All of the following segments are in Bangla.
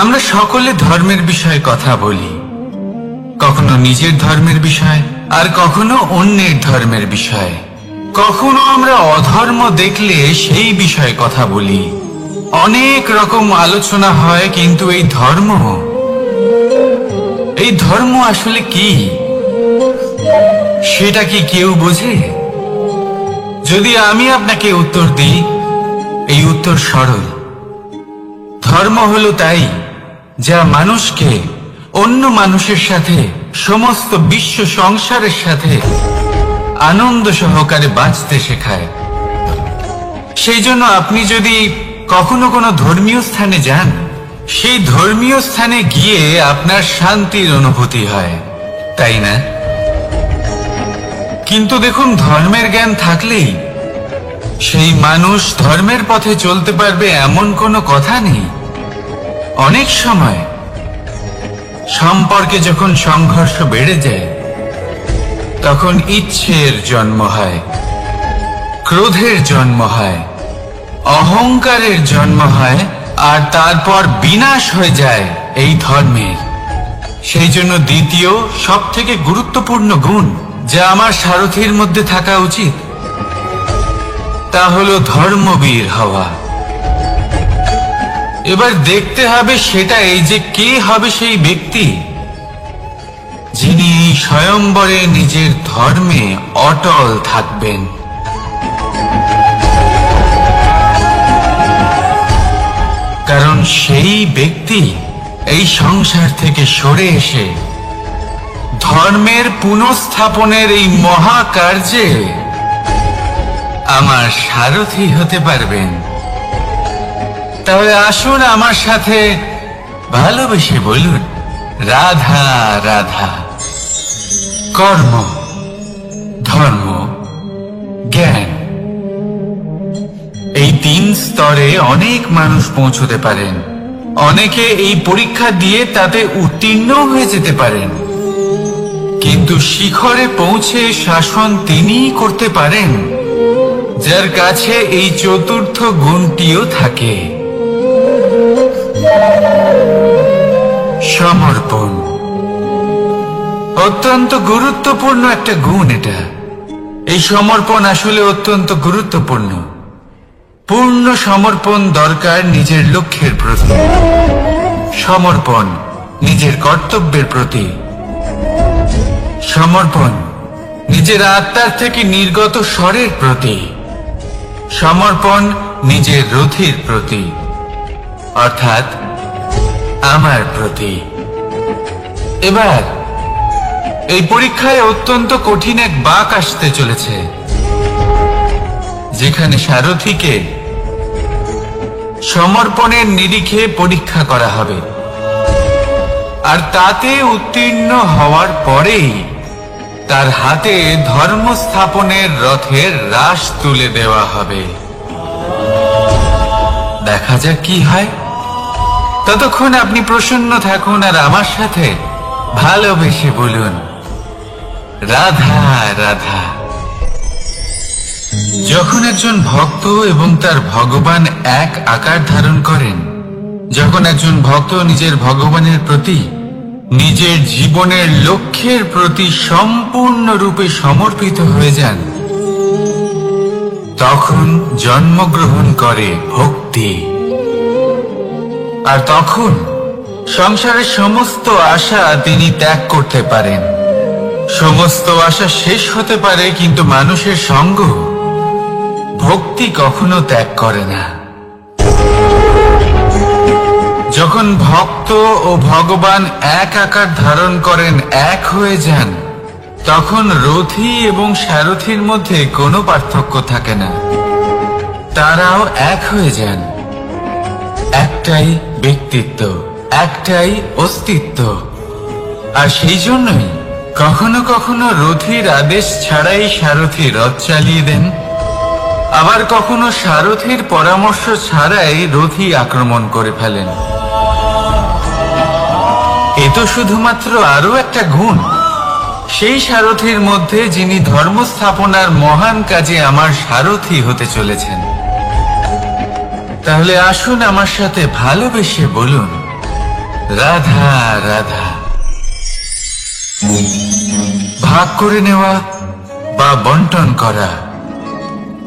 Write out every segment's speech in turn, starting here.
আমরা সকলে ধর্মের বিষয়ে কথা বলি, কখনো নিজের ধর্মের বিষয় আর কখনো অন্যের ধর্মের বিষয়। কখনো আমরা অধর্ম দেখলে সেই বিষয়ে কথা বলি। অনেক রকম আলোচনা হয়, কিন্তু এই ধর্ম আসলে কি, সেটা কি কেউ বোঝে? যদি আমি আপনাকে উত্তর দিই, এই উত্তর সরল। ধর্ম হলো তাই যা মানুষকে অন্য মানুষের সাথে, সমস্ত বিশ্ব সংসারের সাথে আনন্দ সহকারে বাঁচতে শেখায়। সেই জন্য আপনি যদি কখনো কোনো ধর্মীয় স্থানে যান, সেই ধর্মীয় স্থানে গিয়ে আপনার শান্তির অনুভূতি হয়, তাই না? কিন্তু দেখুন, ধর্মের জ্ঞান থাকলেই সেই মানুষ ধর্মের পথে চলতে পারবে এমন কোনো কথা নেই। অনেক সময় সম্পর্কে যখন সংঘর্ষ বেড়ে যায়, তখন ইচ্ছের জন্ম হয়, ক্রোধের জন্ম হয়, অহংকারের জন্ম হয়, আর তারপর বিনাশ হয়ে যায় এই ধর্মের। সেই জন্য দ্বিতীয় সবথেকে গুরুত্বপূর্ণ গুণ যা আমার সারথীর মধ্যে থাকা উচিত, তা হলো ধর্মবীর হওয়া। এবার দেখতে হবে সেটা এই যে কে হবে সেই ব্যক্তি যিনি স্বয়ম্বরে নিজের ধর্মে অটল থাকবেন। কারণ সেই ব্যক্তি এই সংসার থেকে সরে এসে ধর্মের পুনঃস্থাপনের এই মহাকার্যে আমার সারথি হতে পারবেন। তাহলে আসুন আমার সাথে ভালোবেসে বলুন, রাধা রাধা। কর্ম, ধর্ম, জ্ঞান, এই তিন স্তরে অনেক মানুষ পৌঁছতে পারেন। অনেকে এই পরীক্ষা দিয়ে তাতে উত্তীর্ণ হয়ে যেতে পারেন, কিন্তু শিখরে পৌঁছে শাসন তিনিই করতে পারেন যার কাছে এই চতুর্থ গুণটিও থাকে, সমর্পণ। অত্যন্ত গুরুত্বপূর্ণ একটা গুণ এটা। এই সমর্পণ আসলে অত্যন্ত গুরুত্বপূর্ণ। পূর্ণ সমর্পণ দরকার নিজের লক্ষ্যের প্রতি, সমর্পণ নিজের কর্তব্যের প্রতি, সমর্পণ নিজের আত্মার থেকে নির্গত স্বরের প্রতি, সমর্পণ নিজের রথীর প্রতি, অর্থাৎ আমার প্রতি। এবার এই পরীক্ষায় অত্যন্ত কঠিন এক বাঁক আসতে চলেছে, যেখানে সারথীকে সমর্পণের নিরিখে পরীক্ষা করা হবে, আর তাতে উত্তীর্ণ হওয়ার পরেই তার হাতে ধর্ম স্থাপনের রথের রাশ তুলে দেওয়া হবে। দেখা যাক কি হয়। ততক্ষণ আপনি প্রসন্ন থাকুন আর আমার সাথে ভালোবেসে বলুন, রাধা রাধা। যখন একজন ভক্ত এবং তার ভগবান এক আকার ধারণ করেন, যখন একজন ভক্ত নিজের ভগবানের প্রতি, নিজের জীবনের লক্ষ্যের প্রতি সম্পূর্ণরূপে সমর্পিত হয়ে যান, তখন জন্মগ্রহণ করে ভক্তি। আর তখন সংসারের সমস্ত আশা তিনি ত্যাগ করতে পারেন। সমস্ত আশা শেষ হতে পারে, কিন্তু মানুষের সঙ্গ ভক্তি কখনো ত্যাগ করে না। যখন ভক্ত ও ভগবান এক আকার ধারণ করেন, এক হয়ে যান, তখন রথী এবং সারথীর মধ্যে কোনো পার্থক্য থাকে না। তারাও এক হয়ে যান। একটাই ব্যক্তিত্ব, একটাই অস্তিত্ব। আর সেই জন্যই কখনো কখনো রথীর আদেশ ছাড়াই সারথী রথ চালিয়ে দেন, আবার কখনো সারথীর পরামর্শ ছাড়াই রথী আক্রমণ করে ফেলেন। এ তো শুধুমাত্র আরো একটা গুণ সেই সারথীর মধ্যে, যিনি ধর্ম স্থাপনার মহান কাজে আমার সারথী হতে চলেছেন। তাহলে আসুন আমার সাথে ভালোবেসে বলুন, রাধা রাধা। ভাগ করে নেওয়া বা বন্টন করা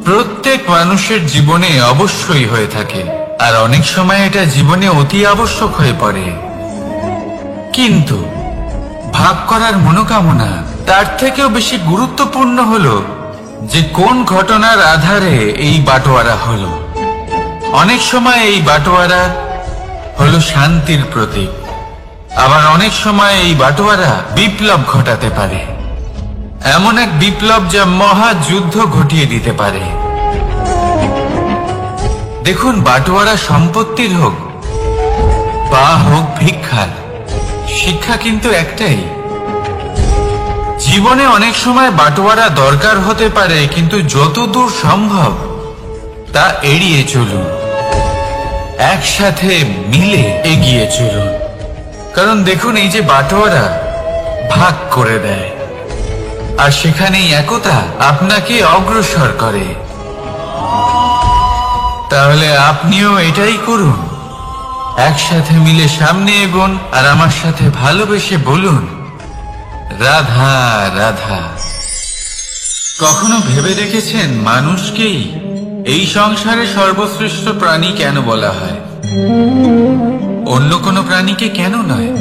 প্রত্যেক মানুষের জীবনে অবশ্যই হয়ে থাকে, আর অনেক সময় এটা জীবনে অতি আবশ্যক হয়ে পড়ে। কিন্তু ভাগ করার মনোকামনা তার থেকেও বেশি গুরুত্বপূর্ণ হলো যে কোন ঘটনার আধারে এই বাটোয়ারা হলো। অনেক সময় এই বাটোয়ারা হলো শান্তির প্রতীক, আবার অনেক সময় এই বাটোয়ারা বিপ্লব ঘটাতে পারে, এমন এক বিপ্লব যা মহাযুদ্ধ ঘটিয়ে দিতে পারে। দেখুন, বাটোয়ারা সম্পত্তির হোক বা হোক ভিক্ষার, শিক্ষা কিন্তু একটাই। জীবনে অনেক সময় বাটোয়ারা দরকার হতে পারে, কিন্তু যতদূর সম্ভব তা এড়িয়ে চলুন, একসাথে মিলে এগিয়ে চলুন। কারণ দেখুন, এই যে বাটোয়ারা ভাগ করে দেয়, আর সেখানেই একতা আপনাকে অগ্রসর করে। তাহলে আপনিও এটাই করুন, একসাথে মিলে সামনে এগোন, আর আমার সাথে ভালোবেসে বলুন রাধা রাধা। কখনো ভেবে দেখেছেন মানুষকেই এই সংসারে সর্বশ্রেষ্ঠ প্রাণী কেন বলা হয়? অন্য কোনো প্রাণীকে কেন নয়?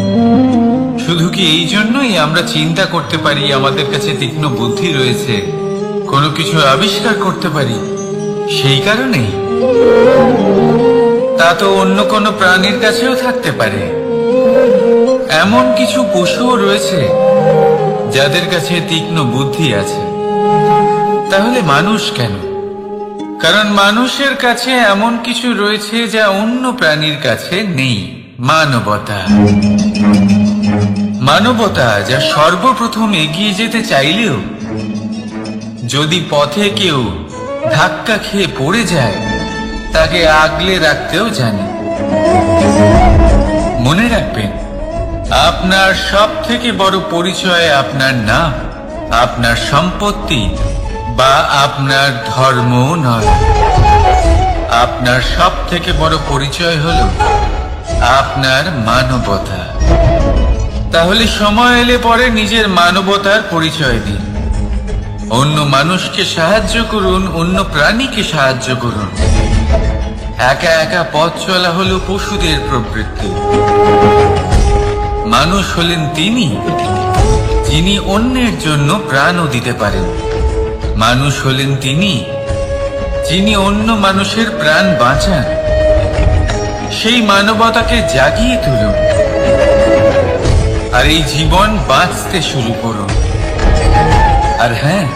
শুধু কি এই জন্যই আমরা চিন্তা করতে পারি, আমাদের কাছে তীক্ষ্ণ বুদ্ধি রয়েছে, কোনো কিছু আবিষ্কার করতে পারি, সেই কারণেই? তা তো অন্য কোনো প্রাণীর কাছেও থাকতে পারে। এমন কিছু পশুও রয়েছে যাদের কাছে তীক্ষ্ণ বুদ্ধি আছে। তাহলে মানুষ কেন? কারণ মানুষের কাছে এমন কিছু রয়েছে যা অন্য প্রাণীর কাছে নেই। মানবতা। মানবতা যা সর্বপ্রথম এগিয়ে যেতে চাইলেও যদি পথে কেউ ধাক্কা খেয়ে পড়ে যায়, তাকে আগলে রাখতেও জানে। মনে রাখবেন, আপনার সব থেকে বড় পরিচয় আপনার নাম, আপনার সম্পত্তি বা আপনার ধর্ম নয়। আপনার সব থেকে বড় পরিচয় হলো আপনার মানবতা। তাহলে সময় এলে পরে নিজের মানবতার পরিচয় দিন, অন্য মানুষকে সাহায্য করুন, অন্য প্রাণীকে সাহায্য করুন। একা একা পথ চলা হলো পশুদের প্রবৃত্তি। মানুষ হলেন তিনি যিনি অন্যের জন্য প্রাণও দিতে পারেন। মানুষ হলেন তিনি যিনি অন্য মানুষের প্রাণ বাঁচান। সেই মানবতাকে জাগিয়ে তুলুন, আর এই জীবন বাঁচতে শুরু করুন। আর হ্যাঁ,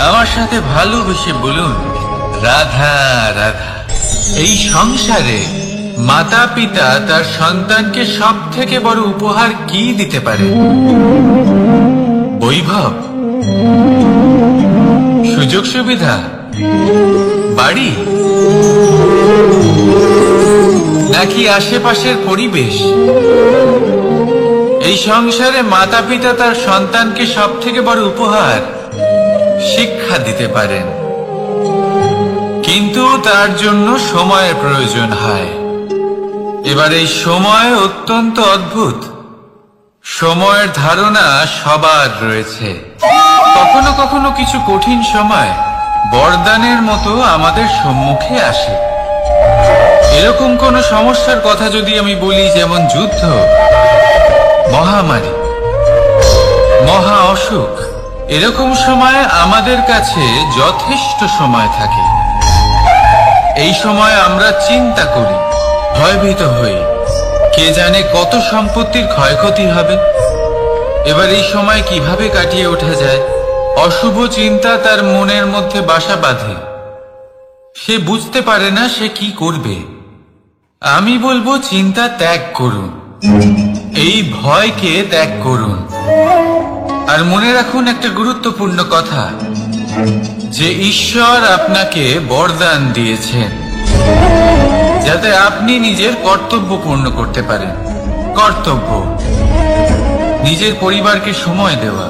আমার সাথে ভালোবেসে বলুন রাধা রাধা। এই সংসারে মাতা পিতা তার সন্তানকে সব থেকে বড় উপহার কি দিতে পারে? বৈভব, সুযোগ সুবিধা, বাড়ি, নাকি আশেপাশের পরিবেশ? এই সংসারে মাতা পিতা তার সন্তানকে সব থেকে বড় উপহার শিক্ষা দিতে পারেন, কিন্তু তার জন্য সময়ের প্রয়োজন হয়। এবার এই সময় অত্যন্ত অদ্ভুত। সময়ের ধারণা সবার রয়েছে। কখনো কখনো কিছু কঠিন সময় বরদানের মতো আমাদের সম্মুখে আসে। এরকম কোন সমস্যার কথা যদি আমি বলি, যেমন যুদ্ধ, মহামারী, মহা অসুখ, এরকম সময় আমাদের কাছে যথেষ্ট সময় থাকে। এই সময় আমরা চিন্তা করি, ভয়ভীত হই, কে জানে কত সম্পত্তির ক্ষয়ক্ষতি হবে। এবার এই সময় কিভাবে কাটিয়ে ওঠা যায়? অশুভ চিন্তা তার মনের মধ্যে বাসা বাঁধে। সে বুঝতে পারে না সে কি করবে। আমি বলবো চিন্তা ত্যাগ করুন, এই ভয়কে ত্যাগ করুন। আর মনে রাখুন একটা গুরুত্বপূর্ণ কথা, যে ঈশ্বর আপনাকে বরদান দিয়েছেন যাতে আপনি নিজের কর্তব্য পূর্ণ করতে পারেন। কর্তব্য, নিজের পরিবারকে সময় দেওয়া,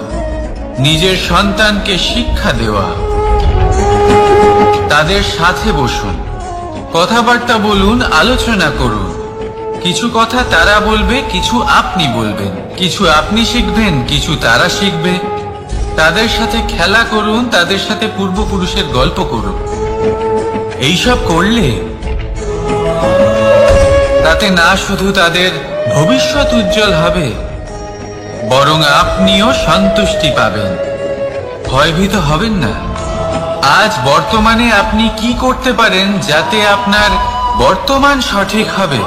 নিজের সন্তানকে শিক্ষা দেওয়া। তাদের সাথে বসুন, কথাবার্তা বলুন, আলোচনা করুন, কিছু কথা তারা বলবে, কিছু আপনি বলবেন, কিছু আপনি শিখবেন, কিছু তারা শিখবে। তাদের সাথে খেলা করুন, তাদের সাথে পূর্বপুরুষের গল্প করুন। এইসব করলে তাতে না শুধু তাদের ভবিষ্যৎ উজ্জ্বল হবে, বরং আপনিও সন্তুষ্টি পাবেন। ভয়ভীত হবেন না। আজ বর্তমানে আপনি কি করতে পারেন যাতে আপনার বর্তমান সঠিক হবে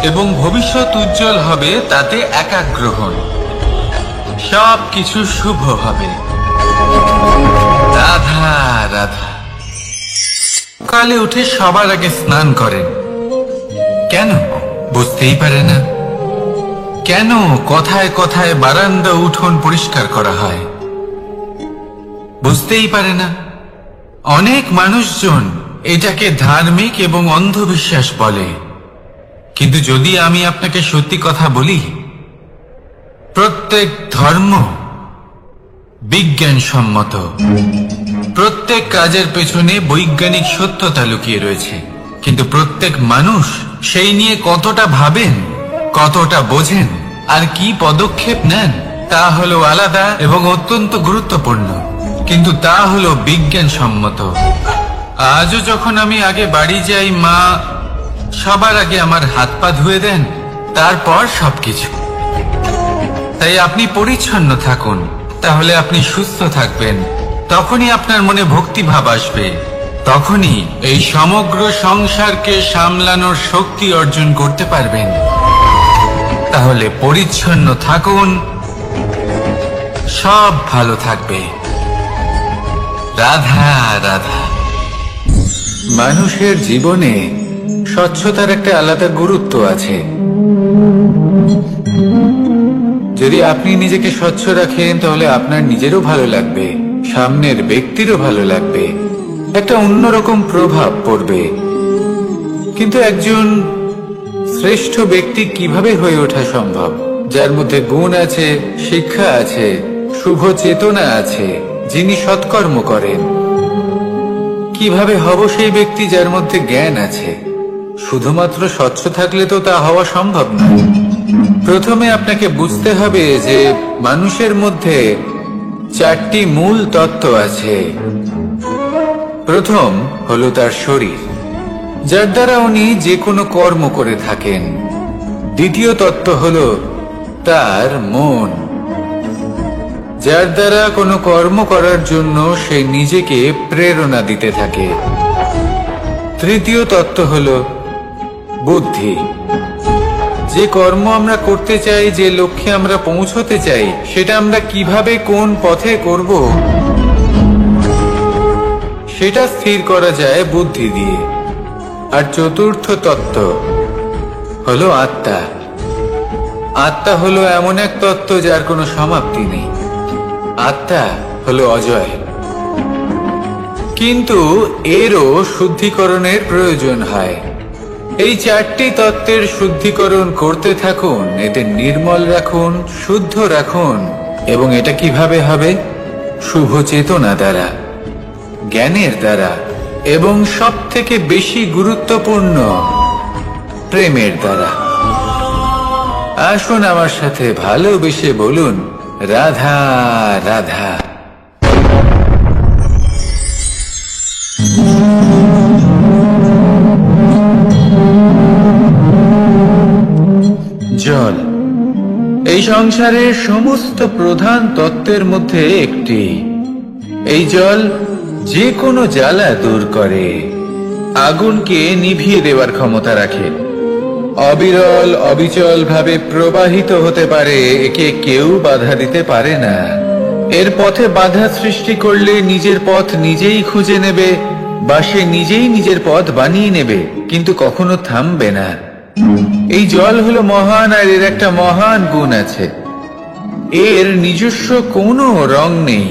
এবং ভবিষ্যৎ উজ্জ্বল হবে, তাতে একাগ্র হন। সব কিছু শুভ হবে। রাধা রাধা। সকালে উঠে সবার আগে স্নান করেন। কেন? বুঝতেই পারে না। কেন কথায় কথায় বারান্দা উঠোন পরিষ্কার করা হয়? বুঝতেই পারে না। অনেক মানুষজন এটাকে ধার্মিক এবং অন্ধবিশ্বাস বলে, কিন্তু যদি আমি আপনাকে সত্যি কথা বলি, প্রত্যেক ধর্ম বিজ্ঞানসম্মত। প্রত্যেক কাজের পেছনে বৈজ্ঞানিক সত্যতা লুকিয়ে রয়েছে, কিন্তু প্রত্যেক মানুষ সেই নিয়ে কতটা ভাবেন, কতটা বোঝেন আর কি পদক্ষেপ নেন তা হলো আলাদা এবং অত্যন্ত গুরুত্বপূর্ণ, কিন্তু তা হলো বিজ্ঞানসম্মত। আজও যখন আমি আগে বাড়ি যাই, মা সবার আগে আমার হাত পা ধুয়ে দেন, তারপর সবকিছু। তাই আপনি পরিচ্ছন্ন থাকুন, তাহলে আপনি সুস্থ থাকবেন। তখনই আপনার মনে ভক্তিভাব আসবে, তখনই এই সমগ্র সংসারকে সামলানোর শক্তি অর্জন করতে পারবেন। তাহলে পরিচ্ছন্ন থাকুন, সব ভালো থাকবে। রাধা রাধা। মানুষের জীবনে স্বচ্ছতার একটা আলাদা গুরুত্ব আছে। যদি আপনি নিজেকে স্বচ্ছ রাখেন, তাহলে আপনার নিজেরও ভালো লাগবে, সামনের ব্যক্তিরও ভালো লাগবে, একটা অন্যরকম প্রভাব পড়বে। কিন্তু একজন শ্রেষ্ঠ ব্যক্তি কিভাবে হয়ে ওঠা সম্ভব? যার মধ্যে গুণ আছে, শিক্ষা আছে, শুভ চেতনা আছে, যিনি সৎকর্ম করেন। কিভাবে হব সেই ব্যক্তি যার মধ্যে জ্ঞান আছে? শুধুমাত্র স্বচ্ছ থাকলে তো তা হওয়া সম্ভব নয়। প্রথমে আপনাকে বুঝতে হবে যে মানুষের মধ্যে 4টি মূল তত্ত্ব আছে। প্রথম হলো তার শরীর, যার দ্বারা উনি যে কোনো কর্ম করে থাকেন। দ্বিতীয় তত্ত্ব হলো তার মন, যার দ্বারা কোনো কর্ম করার জন্য সে নিজেকে প্রেরণা দিতে থাকে। তৃতীয় তত্ত্ব হলো বুদ্ধি, যে কর্ম আমরা করতে চাই, যে লক্ষ্যে আমরা পৌঁছতে চাই, সেটা আমরা কিভাবে কোন পথে করব, সেটা স্থির করা যায় বুদ্ধি দিয়ে। আর চতুর্থ তত্ত্ব হলো আত্মা। আত্মা হলো এমন এক তত্ত্ব যার কোনো সমাপ্তি নেই। আত্মা হলো অজয়, কিন্তু এরও শুদ্ধিকরণের প্রয়োজন হয়। এই 4টি তত্ত্বের শুদ্ধিকরণ করতে থাকুন, এতে নির্মল রাখুন, শুদ্ধ রাখুন। এবং এটা কিভাবে হবে? শুভ চেতনা দ্বারা, জ্ঞানের দ্বারা, এবং সবথেকে বেশি গুরুত্বপূর্ণ প্রেমের দ্বারা। আসুন আমার সাথে ভালোবেসে বলুন, রাধা রাধা। জল এই সংসারের সমস্ত প্রধান তত্ত্বের মধ্যে একটি। এই জল যে কোনো জ্বালা দূর করে, আগুনকে নিভিয়ে দেওয়ার ক্ষমতা রাখে, অবিরল অবিচল ভাবে প্রবাহিত হতে পারে, একে কেউ বাধা দিতে পারে না। এর পথে বাধা সৃষ্টি করলে নিজের পথ নিজেই খুঁজে নেবে, বা সে নিজেই নিজের পথ বানিয়ে নেবে, কিন্তু কখনো থামবে না। এই জল হলো মহান, আর এর একটা মহান গুণ আছে, এর নিজস্ব কোনো রং নেই।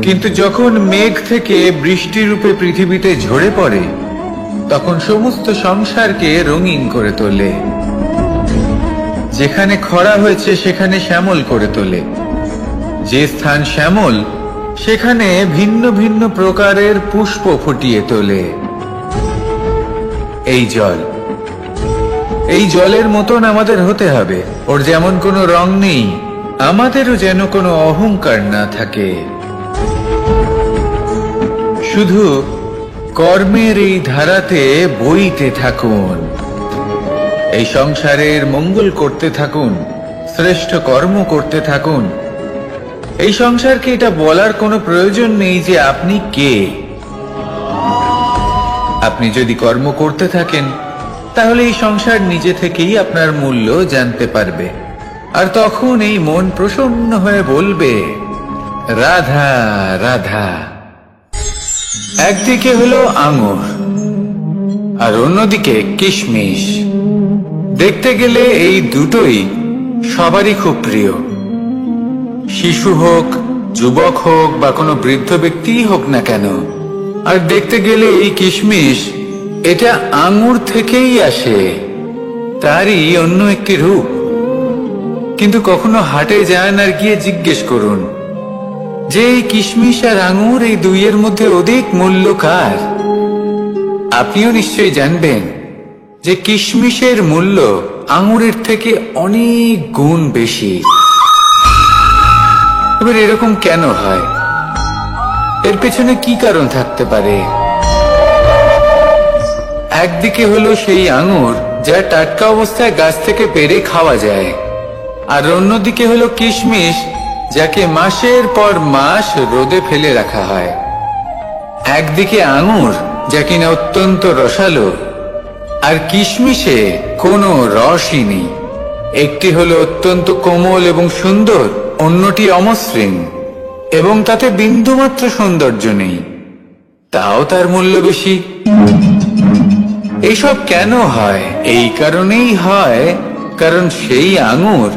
কিন্তু যখন মেঘ থেকে বৃষ্টি রূপে পৃথিবীতে ঝরে পড়ে, তখন সমস্ত সংসারকে রঙিন করে তোলে। যেখানে খরা হয়েছে সেখানে শ্যামল করে তোলে, যে স্থান শ্যামল সেখানে ভিন্ন ভিন্ন প্রকারের পুষ্প ফুটিয়ে তোলে। এই জল এই জলের মতন আমাদের হতে হবে। ওর যেমন কোনো রং নেই, আমাদেরও যেন কোনো অহংকার না থাকে। শুধু কর্মের এই ধারাতে বইতে থাকুন, এই সংসারের মঙ্গল করতে থাকুন, শ্রেষ্ঠ কর্ম করতে থাকুন। এই সংসারকে এটা বলার কোনো প্রয়োজন নেই যে আপনি কে। আপনি যদি কর্ম করতে থাকেন তাহলে এই সংসার নিজে থেকেই আপনার মূল্য জানতে পারবে। আর তখন এই মন প্রসন্ন হয়ে বলবে, রাধা রাধা। একদিকে হলো আঙুর আর অন্যদিকে কিশমিশ। দেখতে গেলে এই দুটোই সবারই খুব প্রিয়। শিশু হোক, যুবক হোক বা কোনো বৃদ্ধ ব্যক্তিই হোক না কেন। আর দেখতে গেলে এই কিশমিশ, এটা আঙুর থেকেই আসে, তারই অন্য একটি রূপ। কিন্তু কখনো হাটে যান আর গিয়ে জিজ্ঞেস করুন যে এই কিশমিশ আর আঙুর, এই দুইয়ের মধ্যে অধিক মূল্য কার? আপনিও নিশ্চয়ই জানবেন যে কিশমিশের মূল্য আঙুরের থেকে অনেক গুণ বেশি। এবার এরকম কেন হয়? এর পেছনে কি কারণ থাকতে পারে? একদিকে হলো সেই আঙুর যা টাটকা অবস্থায় গাছ থেকে পেড়ে খাওয়া যায়, আর অন্যদিকে হলো কিশমিশ যাকে মাসের পর মাস রোদে ফেলে রাখা হয়। একদিকে আঙুর যা কিনা অত্যন্ত রসালো, আর কিশমিশে কোনো রসই নেই। একটি হলো অত্যন্ত কোমল এবং সুন্দর, অন্যটি অমসৃণ এবং তাতে বিন্দুমাত্র সৌন্দর্য নেই, তাও তার মূল্য বেশি। এইসব কেন হয়? এই কারণেই হয় কারণ সেই আঙুর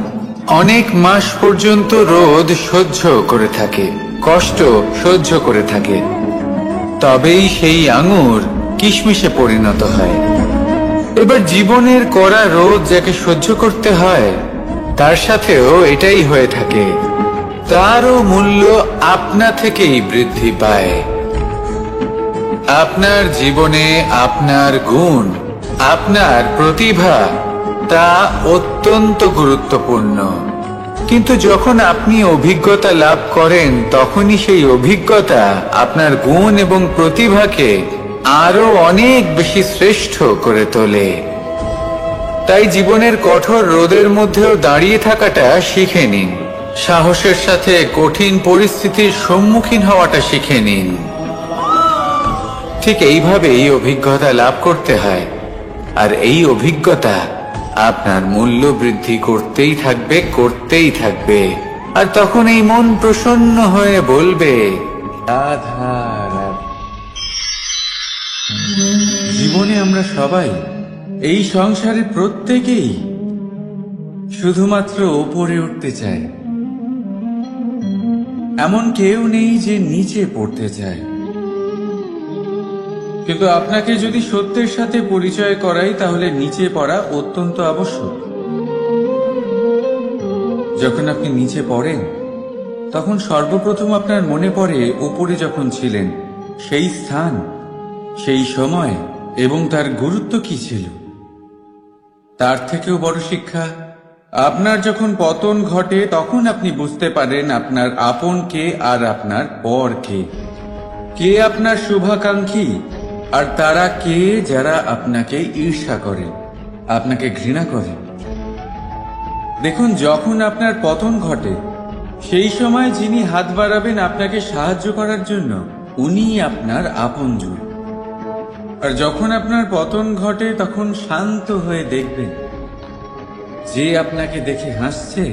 অনেক মাস পর্যন্ত রোদ সহ্য করে থাকে, কষ্ট সহ্য করে থাকে, তবেই সেই আঙুর কিশমিশে পরিণত হয়। এবার জীবনের কড়া রোদ যাকে সহ্য করতে হয়, তার সাথেও এটাই হয়ে থাকে। তারও মূল্য আপনা থেকেই বৃদ্ধি পায়। আপনার জীবনে আপনার গুণ, আপনার প্রতিভা, তা অত্যন্ত গুরুত্বপূর্ণ। কিন্তু যখন আপনি অভিজ্ঞতা লাভ করেন, তখনই সেই অভিজ্ঞতা আপনার গুণ এবং প্রতিভাকে আরো অনেক বেশি শ্রেষ্ঠ করে তোলে। তাই জীবনের কঠোর রোদের মধ্যেও দাঁড়িয়ে থাকাটা শিখে নিন। সাহসের সাথে কঠিন পরিস্থিতির সম্মুখীন হওয়াটা শিখে নিন। ঠিক এইভাবেই অভিজ্ঞতা লাভ করতে হয়, আর এই অভিজ্ঞতা আপনার মূল্য বৃদ্ধি করতেই থাকবে, করতেই থাকবে। আর তখন এই মন প্রসন্ন হয়ে বলবে, রাধা রাধা। জীবনে আমরা সবাই, এই সংসারে প্রত্যেকেই শুধুমাত্র ওপরে উঠতে চায়। এমন কেউ নেই যে নিচে পড়তে চায়। কিন্তু আপনাকে যদি সত্যের সাথে পরিচয় করাই, তাহলে নিচে পড়া অত্যন্ত আবশ্যক। যখন আপনি নিচে পড়েন, তখন সর্বপ্রথম আপনার মনে পড়ে ওপরে যখন ছিলেন, সেই স্থান, সেই সময় এবং তার গুরুত্ব কি ছিল। তার থেকেও বড় শিক্ষা, আপনার যখন পতন ঘটে, তখন আপনি বুঝতে পারেন আপনার আপন কে আর আপনার পর কে। কে আপনার শুভাকাঙ্ক্ষী আর তারা কে যারা আপনাকে ঈর্ষা করে, আপনাকে ঘৃণা করে। দেখুন, যখন আপনার পতন ঘটে, সেই সময় যিনি হাত বাড়াবেন আপনাকে সাহায্য করার জন্য, উনিই আপনার আপনজন। আর যখন আপনার পতন ঘটে, তখন শান্ত হয়ে দেখবেন যে আপনাকে দেখে হাসছে,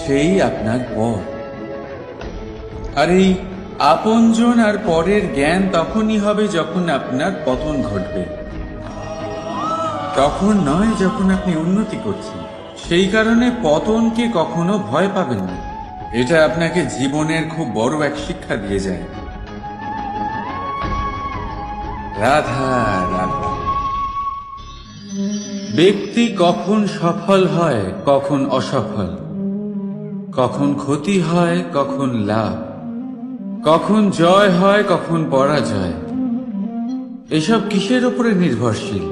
সেই আপনার পর। আর এই আপনজন আর পরের জ্ঞান তখনই হবে যখন আপনার পতন ঘটবে, তখন নয় যখন আপনি উন্নতি করছেন। সেই কারণে পতনকে কখনো ভয় পাবেন না। এটা আপনাকে জীবনের খুব বড় এক শিক্ষা দিয়ে যায়। রাধা রাধা। ব্যক্তি কখন সফল হয়, কখন অসফল, কখন ক্ষতি হয়, কখন লাভ, কখন জয় হয়, কখন পরাজয়, এসব কিসের উপরে নির্ভরশীল?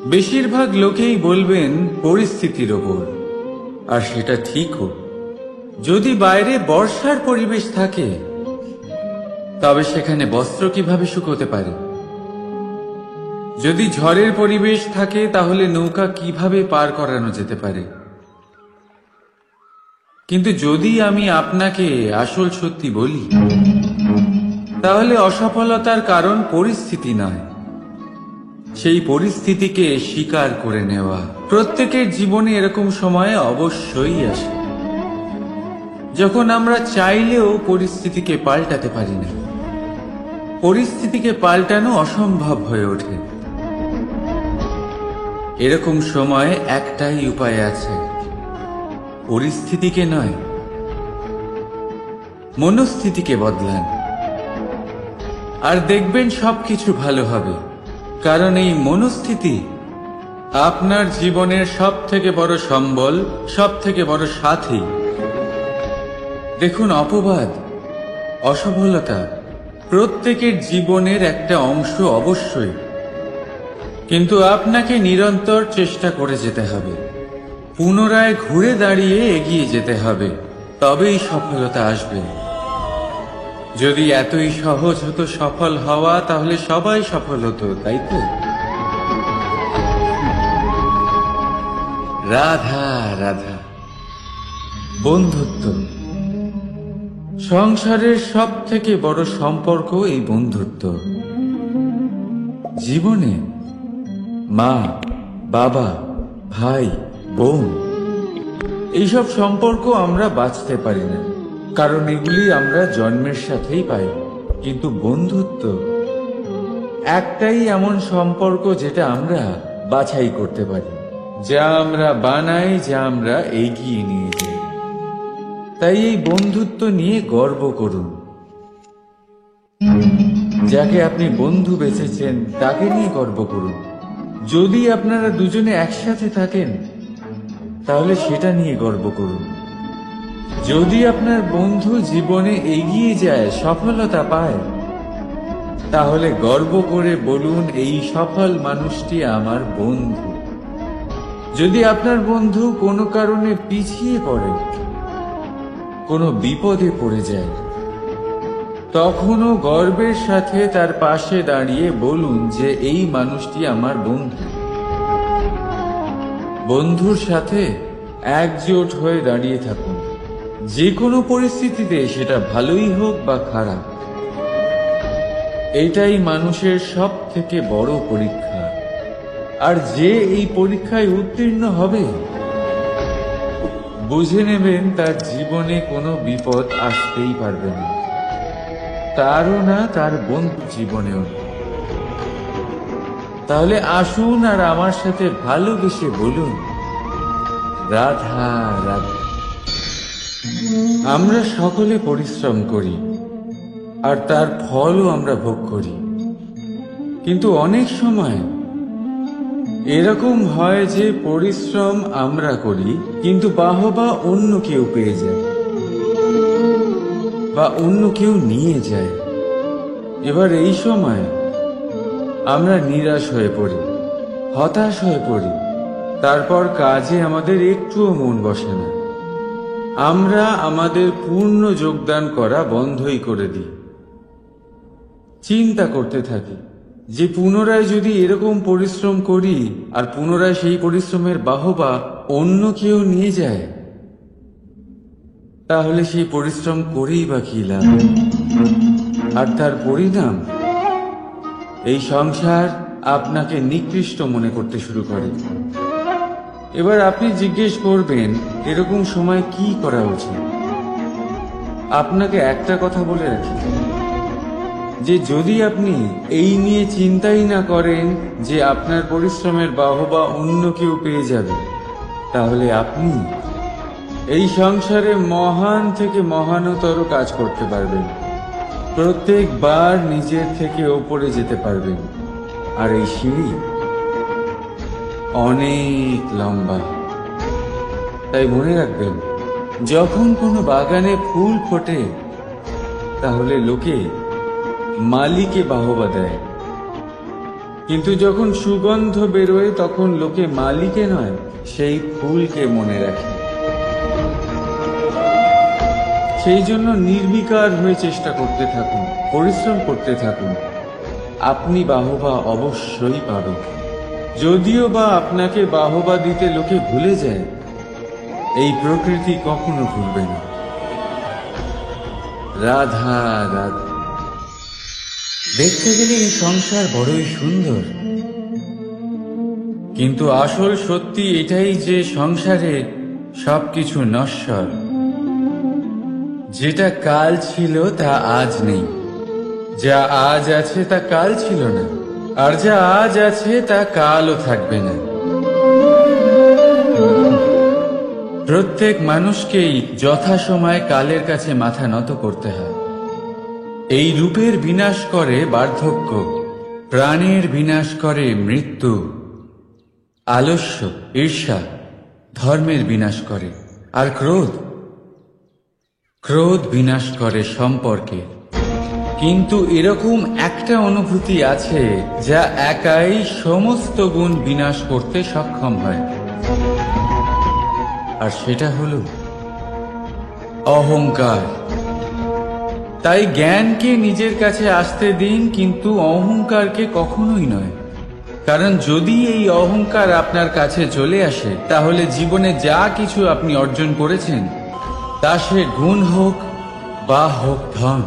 বেশিরভাগ লোকেই বলবেন পরিস্থিতির ওপর, আর সেটা ঠিকও। যদি বাইরে বর্ষার পরিবেশ থাকে, তবে সেখানে বস্ত্র কিভাবে শুকোতে পারে? যদি ঝড়ের পরিবেশ থাকে, তাহলে নৌকা কিভাবে পার করানো যেতে পারে? কিন্তু যদি আমি আপনাকে আসল সত্যি বলি, তাহলে অসফলতার কারণ পরিস্থিতি নয়, সেই পরিস্থিতিকে স্বীকার করে নেওয়া। প্রত্যেকের জীবনে এরকম সময় অবশ্যই আসে যখন আমরা চাইলেও পরিস্থিতিকে পাল্টাতে পারি না। পরিস্থিতিকে পাল্টানো অসম্ভব হয়ে ওঠে। এরকম সময় একটাই উপায় আছে, পরিস্থিতিকে নয়, মনস্থিতিকে বদলান, আর দেখবেন সবকিছু ভালো হবে। কারণ এই মনস্থিতি আপনার জীবনের সব থেকে বড় সম্বল, সব থেকে বড় সাথী। দেখুন, অপবাদ, অসফলতা প্রত্যেকের জীবনের একটা অংশ অবশ্যই, কিন্তু আপনাকে নিরন্তর চেষ্টা করে যেতে হবে, পুনরায় ঘুরে দাঁড়িয়ে এগিয়ে যেতে হবে, তবেই সফলতা আসবে। যদি এতই সহজ হতো সফল হওয়া, তাহলে সবাই সফল হতো, তাই তো? রাধা রাধা। বন্ধুত্ব, সংসারের সব থেকে বড় সম্পর্ক এই বন্ধুত্ব। জীবনে মা, বাবা, ভাই, বোন, এইসব সম্পর্ক আমরা বাঁচতে পারি না, কারণ এগুলি আমরা জন্মের সাথেই পাই। কিন্তু বন্ধুত্ব একটাই এমন সম্পর্ক যেটা আমরা বাছাই করতে পারি, যা আমরা বানাই, যা আমরা এগিয়ে নিয়ে যাই। তাই এই বন্ধুত্ব নিয়ে গর্ব করুন। যাকে আপনি বন্ধু বেছেছেন তাকে নিয়ে গর্ব করুন। যদি আপনারা দুজনে একসাথে থাকেন, তাহলে সেটা নিয়ে গর্ব করুন। যদি আপনার বন্ধু জীবনে এগিয়ে যায়, সফলতা পায়, তাহলে গর্ব করে বলুন, এই সফল মানুষটি আমার বন্ধু। যদি আপনার বন্ধু কোনো কারণে পিছিয়ে পড়ে, কোনো বিপদে পড়ে যায়, তখনও গর্বের সাথে তার পাশে দাঁড়িয়ে বলুন যে এই মানুষটি আমার বন্ধু। বন্ধুর সাথে একজোট হয়ে দাঁড়িয়ে থাকুন, যে কোনো পরিস্থিতিতে, সেটা ভালোই হোক বা খারাপ। এটাই মানুষের সব থেকে বড় পরীক্ষা। আর যে এই পরীক্ষায় উত্তীর্ণ হবে, বুঝে নেবেন তার জীবনে কোনো বিপদ আসতেই পারবে না, তারও না, তার বন্ধু জীবনেও। তাহলে আসুন আর আমার সাথে ভালোবেসে বলুন, রাধা রাধা। আমরা সকলে পরিশ্রম করি, আর তার ফলও আমরা ভোগ করি। কিন্তু অনেক সময় এরকম হয় যে পরিশ্রম আমরা করি, কিন্তু বাহবা অন্য কেউ পেয়ে যায় বা অন্য কেউ নিয়ে যায়। এবার এই সময় আমরা নিরাশ হয়ে পড়ি, হতাশ হয়ে পড়ি, তারপর কাজে আমাদের একটুও মন বসে না। আমরা আমাদের পূর্ণ যোগদান করা বন্ধই করে দিই। চিন্তা করতে থাকি যে পুনরায় যদি এরকম পরিশ্রম করি, আর পুনরায় সেই পরিশ্রমের বাহবা অন্য কেউ নিয়ে যায়, তাহলে সেই পরিশ্রম করেই বা কি লাভ? আর তার পরিণাম, এই সংসার আপনাকে নিকৃষ্ট মনে করতে শুরু করে। এবার আপনি জিজ্ঞেস করবেন, এরকম সময় কি করা উচিত? আপনাকে একটা কথা বলে রাখি, যে যদি আপনি এই নিয়ে চিন্তাই না করেন যে আপনার পরিশ্রমের বাহবা অন্য কেউ পেয়ে যাবে, তাহলে আপনি এই সংসারে মহান থেকে মহানতর কাজ করতে পারবেন, প্রত্যেকবার নিজের থেকে ওপরে যেতে পারবেন। আর এই সিঁড়ি অনেক লম্বা। তাই মনে রাখবেন, যখন কোনো বাগানে ফুল ফোটে, তাহলে লোকে মালিকে বাহবা দেয়, কিন্তু যখন সুগন্ধ বেরোয় তখন লোকে মালিকে নয়, সেই ফুলকে মনে রাখে। সেই জন্য নির্বিকার হয়ে চেষ্টা করতে থাকুন, পরিশ্রম করতে থাকুন। আপনি বাহবা অবশ্যই পাবেন। যদিও বা আপনাকে বাহবা দিতে লোকে ভুলে যায়, এই প্রকৃতি কখনো ভুলবে না। রাধা রাধা। দেখতে গেলে এই সংসার বড়ই সুন্দর, কিন্তু আসল সত্যি এটাই যে সংসারে সবকিছু নশ্বর। যেটা কাল ছিল তা আজ নেই, যা আজ আছে তা কাল ছিল না, আর যা আজ আছে তা কালও থাকবে না। প্রত্যেক মানুষকেই যথাসময়ে কালের কাছে মাথা নত করতে হয়। এই রূপের বিনাশ করে বার্ধক্য, প্রাণের বিনাশ করে মৃত্যু, আলস্য, ঈর্ষা ধর্মের বিনাশ করে, আর ক্রোধ বিনাশ করে সম্পর্কে। কিন্তু এরকম একটা অনুভূতি আছে যা একাই সমস্ত গুণ বিনাশ করতে সক্ষম হয়, আর সেটা হলো অহংকার। তাই জ্ঞানকে নিজের কাছে আসতে দিন, কিন্তু অহংকারকে কখনোই নয়। কারণ যদি এই অহংকার আপনার কাছে চলে আসে, তাহলে জীবনে যা কিছু আপনি অর্জন করেছেন, তা সে গুণ হোক বা হোক ধন,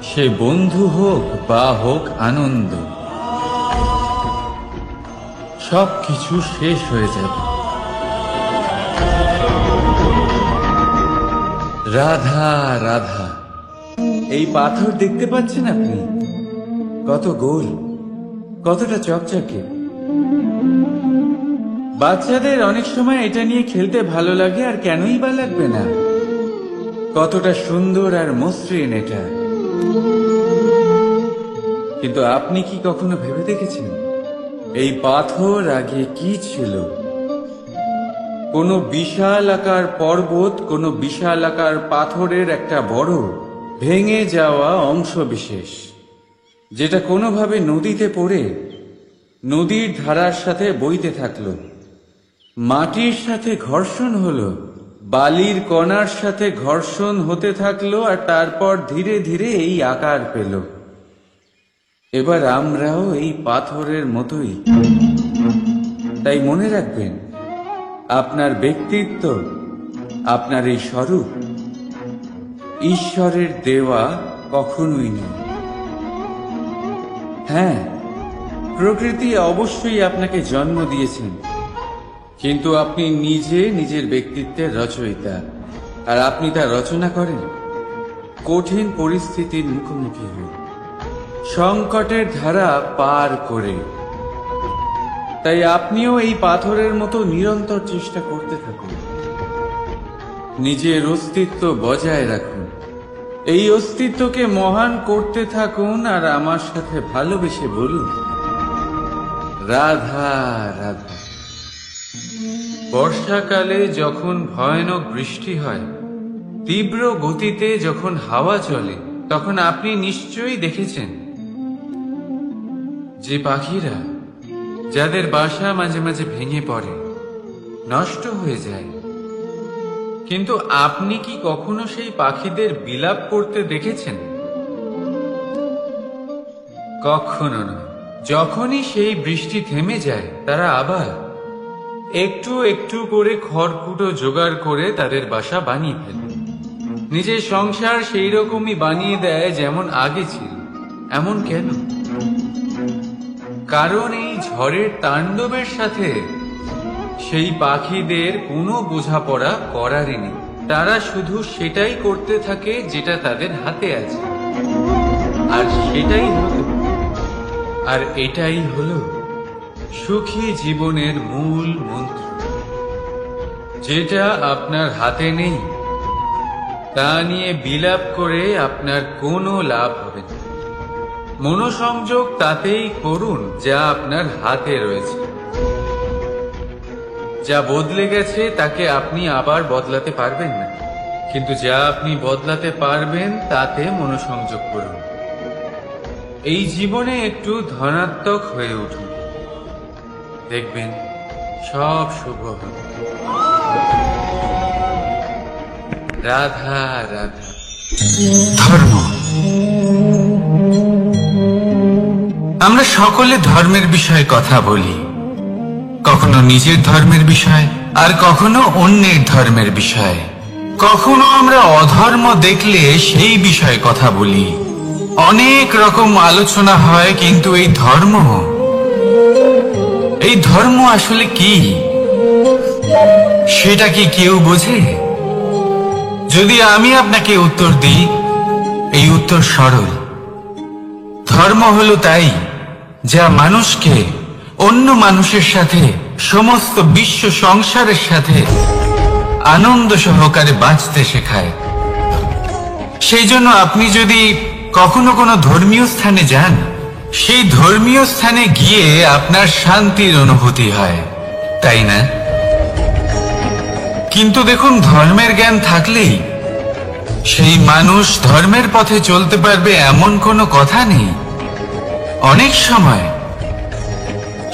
সে বন্ধু হোক বা হোক আনন্দ, সবকিছু শেষ হয়ে যাবে। রাধা রাধা। এই পাথর দেখতে পাচ্ছেন আপনি? কত গোল, কতটা চকচকে। বাচ্চাদের অনেক সময় এটা নিয়ে খেলতে ভালো লাগে, আর কেনই বা লাগবে না? কতটা সুন্দর আর মসৃণ এটা। কিন্তু আপনি কি কখনো ভেবে দেখেছেন এই পাথর আগে কি ছিল? কোনো বিশাল আকার পর্বত, কোনো বিশাল আকার পাথরের একটা বড় ভেঙে যাওয়া অংশ বিশেষ, যেটা কোনোভাবে নদীতে পড়ে নদীর ধারার সাথে বইতে থাকলো, মাটির সাথে ঘর্ষণ হলো, বালির কণার সাথে ঘর্ষণ হতে থাকলো, আর তারপর ধীরে ধীরে এই আকার পেল। এবার আমরাও এই পাথরের মতোই। তাই মনে রাখবেন, আপনার ব্যক্তিত্ব, আপনার এই স্বরূপ ঈশ্বরের দেওয়া কখনোই নয়। হ্যাঁ, প্রকৃতি অবশ্যই আপনাকে জন্ম দিয়েছেন, কিন্তু আপনি নিজে নিজের ব্যক্তিত্বের রচয়িতা, আর আপনি তা রচনা করেন কঠিন পরিস্থিতির মুখোমুখি হয়ে, সংকটের ধারা পার করে। তাই আপনিও এই পাথরের মতো নিরন্তর চেষ্টা করতে থাকুন, নিজের অস্তিত্ব বজায় রাখুন, এই অস্তিত্বকে মহান করতে থাকুন, আর আমার সাথে ভালোবেসে বলুন রাধা রাধা। বর্ষাকালে যখন ভয়ানক বৃষ্টি হয়, তীব্র গতিতে যখন হাওয়া চলে, তখন আপনি নিশ্চয়ই দেখেছেন যে পাখিরা, যাদের বাসা মাঝে মাঝে ভেঙে পড়ে, নষ্ট হয়ে যায়। কিন্তু আপনি কি কখনো সেই পাখিদের বিলাপ করতে দেখেছেন? কখনো নয়। যখনই সেই বৃষ্টি থেমে যায়, তারা আবার একটু একটু করে খড়কুটো জোগাড় করে তাদের বাসা বানিয়ে ফেলে। নিজের সংসার সেই রকমই বানিয়ে দেয় যেমন আগে ছিল। এমন কেন? কারণ এই ঝড়ের তাণ্ডবের সাথে সেই পাখিদের কোনো বোঝাপড়া করারই নেই। তারা শুধু সেটাই করতে থাকে যেটা তাদের হাতে আছে, আর এটাই হলো সুখী জীবনের মূল মন্ত্র। যেটা আপনার হাতে নেই, তা নিয়ে বিলাপ করে আপনার কোনো লাভ হবে না। মনোসংযোগ তাতেই করুন যা আপনার হাতে রয়েছে। যা বদলে গেছে তাকে আপনি আবার বদলাতে পারবেন না, কিন্তু যা আপনি বদলাতে পারবেন তাতে মনোসংযোগ করুন। এই জীবনে একটু ধনাত্মক হয়ে উঠুন, দেখবেন সব শুভ হবে। রাধা রাধা। ধর্ম। আমরা সকলে ধর্মের বিষয়ে কথা বলি, কখনো নিজের ধর্মের বিষয় আর কখনো অন্যের ধর্মের বিষয়। কখনো আমরা অধর্ম দেখলে সেই বিষয়ে কথা বলি। অনেক রকম আলোচনা হয়, কিন্তু এই ধর্ম আসলে কি, সেটা কি কেউ বোঝে? যদি আমি আপনাকে উত্তর দিই, এই উত্তর সরল। ধর্ম হলো তাই যা মানুষকে অন্য মানুষের সাথে, সমস্ত বিশ্ব সংসারের সাথে আনন্দ সহকারে বাঁচতে শেখায়। সেই জন্য আপনি যদি কখনো কোনো ধর্মীয় স্থানে যান, সেই ধর্মীয় স্থানে গিয়ে আপনার শান্তির অনুভূতি হয়, তাই না? কিন্তু দেখুন, ধর্মের জ্ঞান থাকলেই সেই মানুষ ধর্মের পথে চলতে পারবে এমন কোনো কথা নেই। অনেক সময়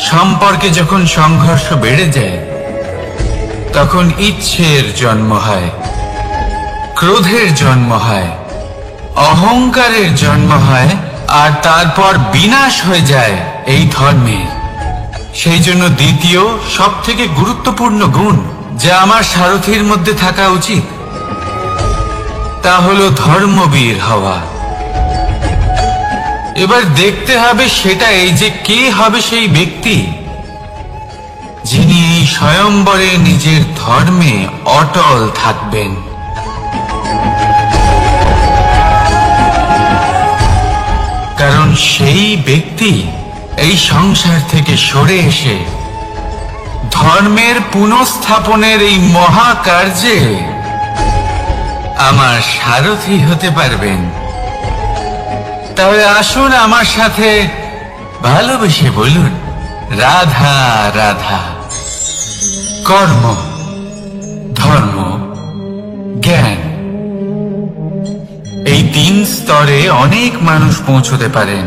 সম্পর্কে যখন সংঘর্ষ বেড়ে যায়, তখন ইচ্ছের জন্ম হয়, ক্রোধের জন্ম হয়, অহংকারের জন্ম হয়, আর তারপর বিনাশ হয়ে যায় এই ধর্মের। সেই জন্য দ্বিতীয় সব থেকে গুরুত্বপূর্ণ গুণ যা আমার সারথীর মধ্যে থাকা উচিত, তা হলো ধর্মবীর হওয়া। এবার দেখতে হবে সেটা এই যে কে হবে সেই ব্যক্তি যিনি এই স্বয়ম্বরে নিজের ধর্মে অটল থাকবেন। কারণ সেই ব্যক্তি এই সংসার থেকে সরে এসে ধর্মের পুনঃস্থাপনের এই মহাকার্যে আমার সারথি হতে পারবেন। তাহলে আসুন আমার সাথে ভালোবেসে বলুন, রাধা রাধা। কর্ম, ধর্ম, জ্ঞান, এই তিন স্তরে অনেক মানুষ পৌঁছতে পারেন।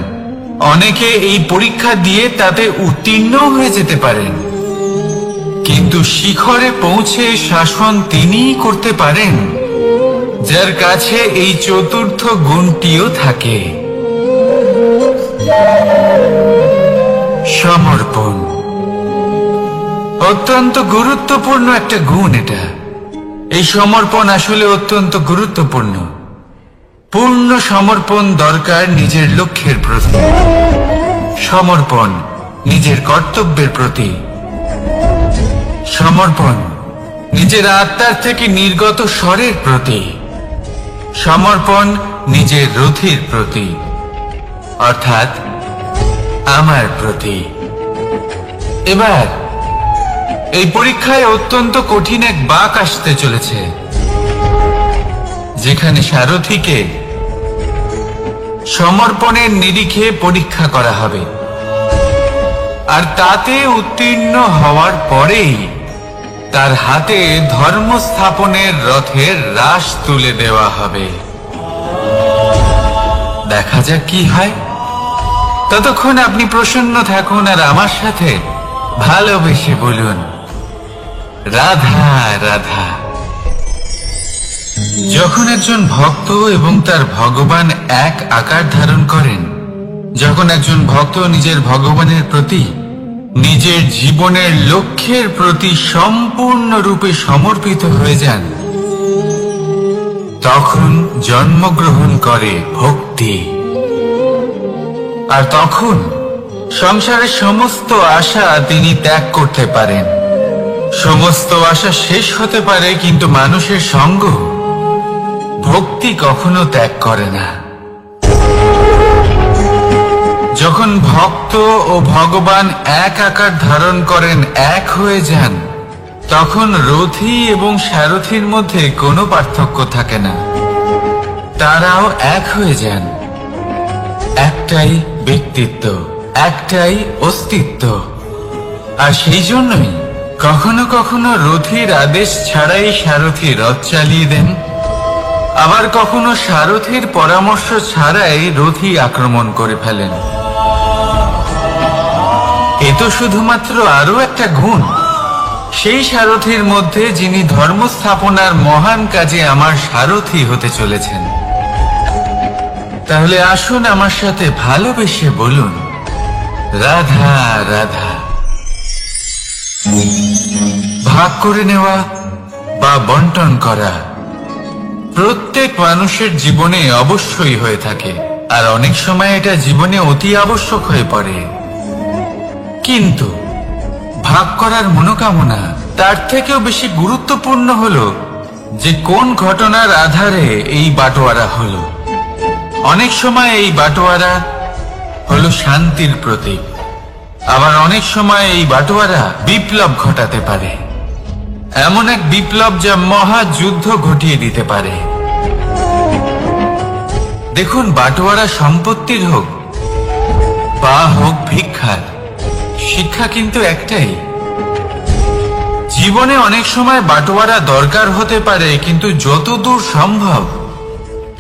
অনেকে এই পরীক্ষা দিয়ে তাতে উত্তীর্ণ হয়ে যেতে পারেন, কিন্তু শিখরে পৌঁছে শাসন তিনিই করতে পারেন যার কাছে এই চতুর্থ গুণটিও থাকে, সমর্পণ। অত্যন্ত গুরুত্বপূর্ণ একটা গুণ এটা। এই সমর্পণ আসলে অত্যন্ত গুরুত্বপূর্ণ। পূর্ণ সমর্পণ দরকার নিজের লক্ষ্যের প্রতি, সমর্পণ নিজের কর্তব্যের প্রতি, সমর্পণ নিজের আত্মার থেকে নির্গত স্বরের প্রতি, সমর্পণ নিজের রথীর প্রতি, অর্থাৎ আমার প্রতি। এবার এই পরীক্ষায় অত্যন্ত কঠিন এক বাঁক আসতে চলেছে, যেখানে সারথীকে সমর্পণের নিরিখে পরীক্ষা করা হবে, আর তাতে উত্তীর্ণ হওয়ার পরেই তার হাতে ধর্ম স্থাপনের রথের রাশ তুলে দেওয়া হবে। দেখা যাক কি হয়। ততক্ষণ আপনি প্রসন্ন থাকুন আর আমার সাথে ভালোবেসে বলুন, রাধা রাধা। যখন একজন ভক্ত এবং তার ভগবান এক আকার ধারণ করেন, যখন একজন ভক্ত নিজের ভগবানের প্রতি, নিজের জীবনের লক্ষ্যের প্রতি সম্পূর্ণরূপে সমর্পিত হয়ে যান, তখন জন্মগ্রহণ করে ভক্তি। আর তখন সংসারের সমস্ত আশা তিনি ত্যাগ করতে পারেন। সমস্ত আশা শেষ হতে পারে, কিন্তু মানুষের সঙ্গ ভক্তি কখনো ত্যাগ করে না। যখন ভক্ত ও ভগবান এক আকার ধারণ করেন, এক হয়ে যান, তখন রথী এবং সারথীর মধ্যে কোনো পার্থক্য থাকে না। তারাও এক হয়ে যান। একটাই ব্যক্তিত্ব, একটাই অস্তিত্ব। আর সেই জন্যই কখনো কখনো রথীর আদেশ ছাড়াই সারথী রথ চালিয়ে দেন, আবার কখনো সারথীর পরামর্শ ছাড়াই রথী আক্রমণ করে ফেলেন। এ তো শুধুমাত্র আরো একটা গুণ সেই সারথীর মধ্যে, যিনি ধর্ম স্থাপনার মহান কাজে আমার সারথী হতে চলেছেন। তাহলে আসুন আমার সাথে ভালোবেসে বলুন, রাধা রাধা। ভাগ করে নেওয়া বা বন্টন করা প্রত্যেক মানুষের জীবনে অবশ্যই হয়ে থাকে, আর অনেক সময় এটা জীবনে অতি আবশ্যক হয়ে পড়ে। কিন্তু ভাগ করার মনোকামনা তার থেকেও বেশি গুরুত্বপূর্ণ হলো যে কোন ঘটনার আধারে এই বাটোয়ারা হলো। অনেক সময় এই বাটোয়ারা হলো শান্তির প্রতীক, আবার অনেক সময় এই বাটোয়ারা বিপ্লব ঘটাতে পারে, এমন এক বিপ্লব যা মহাযুদ্ধ ঘটিয়ে দিতে পারে। দেখুন, বাটোয়ারা সম্পত্তির হোক বা হোক ভিক্ষার, শিক্ষা কিন্তু একটাই। জীবনে অনেক সময় বাটোয়ারা দরকার হতে পারে, কিন্তু যতদূর সম্ভব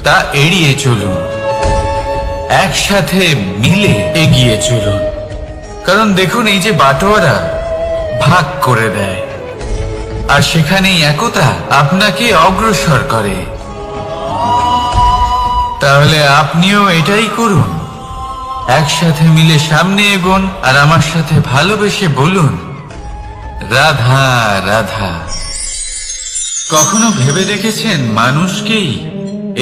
তা এড়িয়ে চলুন, একসাথে মিলে এগিয়ে চলুন। কারণ দেখুন, এই যে বাটোয়ারা ভাগ করে দেয়, আর সেখানেই একতা আপনাকে অগ্রসর করে। তাহলে আপনিও এটাই করুন, একসাথে মিলে সামনে এগোন, আর আমার সাথে ভালোবেসে বলুন, রাধা রাধা। কখনো ভেবে দেখেছেন মানুষকেই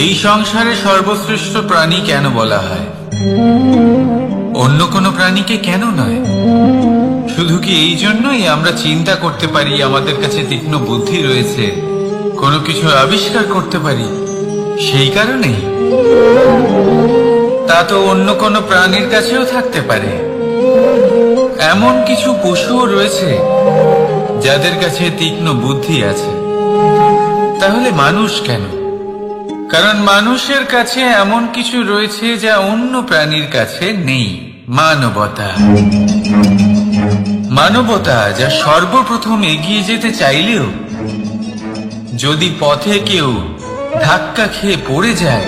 এই সংসারে সর্বশ্রেষ্ঠ প্রাণী কেন বলা হয়? অন্য কোনো প্রাণীকে কেন নয়? শুধু কি এই জন্যই আমরা চিন্তা করতে পারি, আমাদের কাছে তীক্ষ্ণ বুদ্ধি রয়েছে, কোনো কিছু আবিষ্কার করতে পারি, সেই কারণেই? তা তো অন্য কোনো প্রাণীর কাছেও থাকতে পারে। এমন কিছু পশুও রয়েছে যাদের কাছে তীক্ষ্ণ বুদ্ধি আছে। তাহলে মানুষ কেন? কারণ মানুষের কাছে এমন কিছু রয়েছে যা অন্য প্রাণীর কাছে নেই, মানবতা। মানবতা যা সর্বপ্রথম এগিয়ে যেতে চাইলেও যদি পথে কেউ ধাক্কা খেয়ে পড়ে যায়,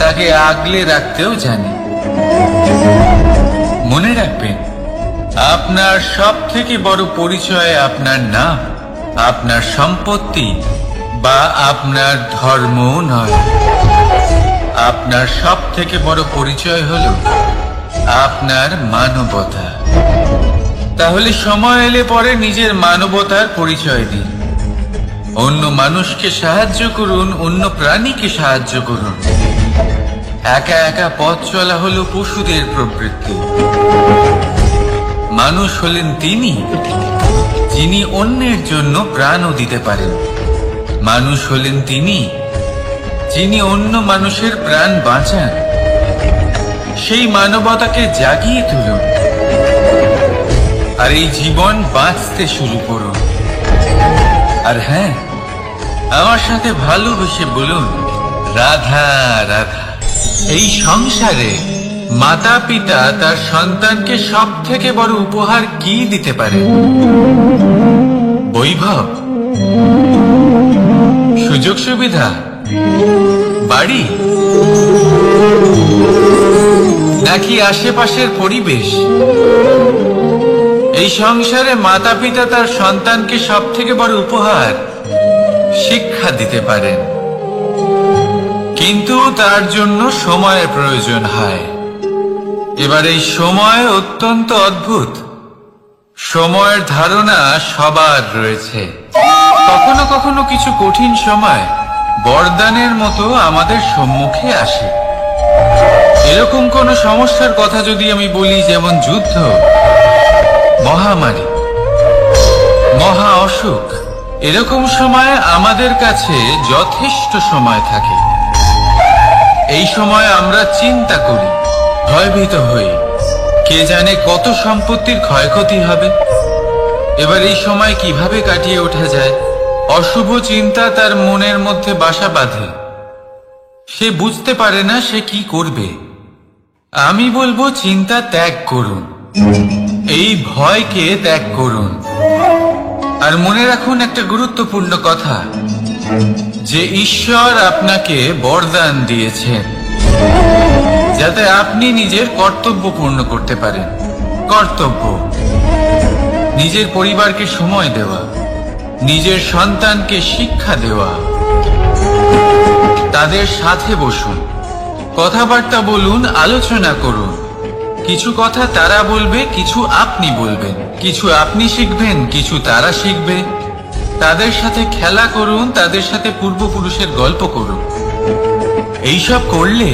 তাকে আগলে রাখতেও জানে। মনে রাখবেন, আপনার সব থেকে বড় পরিচয় আপনার নাম, আপনার সম্পত্তি বা আপনার ধর্ম নয়। আপনার সব থেকে বড় পরিচয় হলো আপনার মানবতা। তাহলে সময় এলে পরে নিজের মানবতার পরিচয় দিন, অন্য মানুষকে সাহায্য করুন, অন্য প্রাণীকে সাহায্য করুন। একা একা পথ চলা হলো পশুদের প্রবৃত্তি। মানুষ হলেন তিনি যিনি অন্যের জন্য প্রাণও দিতে পারেন। মানুষ হলেন তিনি যিনি অন্য মানুষের প্রাণ বাঁচান। সেই মানবতাকে জাগিয়ে তুলুন, আর এই জীবন বাঁচতে শুরু করুন। আর হ্যাঁ, আমার সাথে ভালোবেসে বলুন, রাধা রাধা। এই সংসারে মাতা পিতা তার সন্তানকে সব থেকে বড় উপহার কি দিতে পারে? বৈভব, সুযোগ সুবিধা, বাড়ি, নাকি আশেপাশের পরিবেশ? এই সংসারে মাতা পিতা তার সন্তানকে সব থেকে বড় উপহার শিক্ষা দিতে পারেন, কিন্তু তার জন্য সময়ের প্রয়োজন হয়। এবার এই সময় অত্যন্ত অদ্ভুত। সময়ের ধারণা সবার রয়েছে। কখনো কখনো কিছু কঠিন সময় বরদানের মতো আমাদের সম্মুখে আসে। এরকম কোন সমস্যার কথা যদি আমি বলি, যেমন যুদ্ধ, মহামারী, মহা অসুখ, এরকম সময় আমাদের কাছে যথেষ্ট সময় থাকে। এই সময় আমরা চিন্তা করি, ভয়ভীত হই, কে জানে কত সম্পত্তির ক্ষয়ক্ষতি হবে। এবার এই সময় কিভাবে কাটিয়ে ওঠা যায়? অশুভ চিন্তা তার মনের মধ্যে বাসা বাঁধে। সে বুঝতে পারে না সে কি করবে। আমি বলবো, চিন্তা ত্যাগ করুন, এই ভয়কে ত্যাগ করুন। আর মনে রাখুন একটা গুরুত্বপূর্ণ কথা, যে ঈশ্বর আপনাকে বরদান দিয়েছেন যাতে আপনি নিজের কর্তব্য পূর্ণ করতে পারেন। কর্তব্য, নিজের পরিবারকে সময় দেওয়া, নিজের সন্তানকে শিক্ষা দেওয়া, তাদের সাথে বসুন, কথাবার্তা বলুন, আলোচনা করুন। কিছু কথা তারা বলবে, কিছু আপনি বলবেন, কিছু আপনি শিখবেন, কিছু তারা শিখবে। তাদের সাথে খেলা করুন, তাদের সাথে পূর্বপুরুষের গল্প করুন। এইসব করলে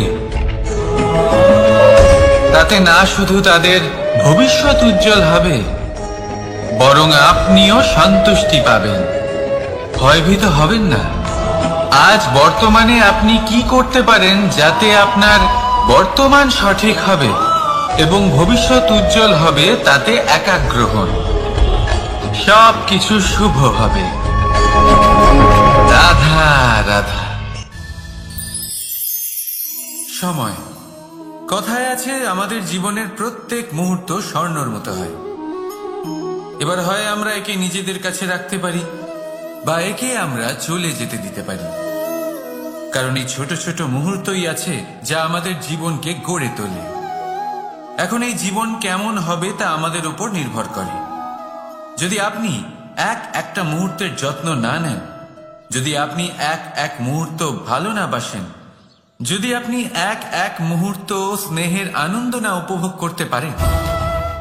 তাতে না শুধু তাদের ভবিষ্যৎ উজ্জ্বল হবে, বরং আপনিও সন্তুষ্টি পাবেন। ভয়ভীত হবেন না। আজ বর্তমানে আপনি কি করতে পারেন যাতে আপনার বর্তমান সঠিক হবে এবং ভবিষ্যৎ উজ্জ্বল হবে, তাতে একাগ্র হন। সব কিছু শুভ হবে। রাধা রাধা। সময়, কথায় আছে আমাদের জীবনের প্রত্যেক মুহূর্ত স্বর্ণর মতো হয়। এবার হয় আমরা একে নিজেদের কাছে রাখতে পারি বা একে আমরা চলে যেতে দিতে পারি, কারণ এই ছোট ছোট মুহূর্তই আছে যা আমাদের জীবনকে গড়ে তোলে। এখন এই জীবন কেমন হবে তা আমাদের উপর নির্ভর করে। যদি আপনি একটা মুহূর্তের যত্ন না নেন, যদি আপনি এক মুহূর্ত ভালো না বাসেন, যদি আপনি এক মুহূর্ত স্নেহের আনন্দ না উপভোগ করতে পারেন,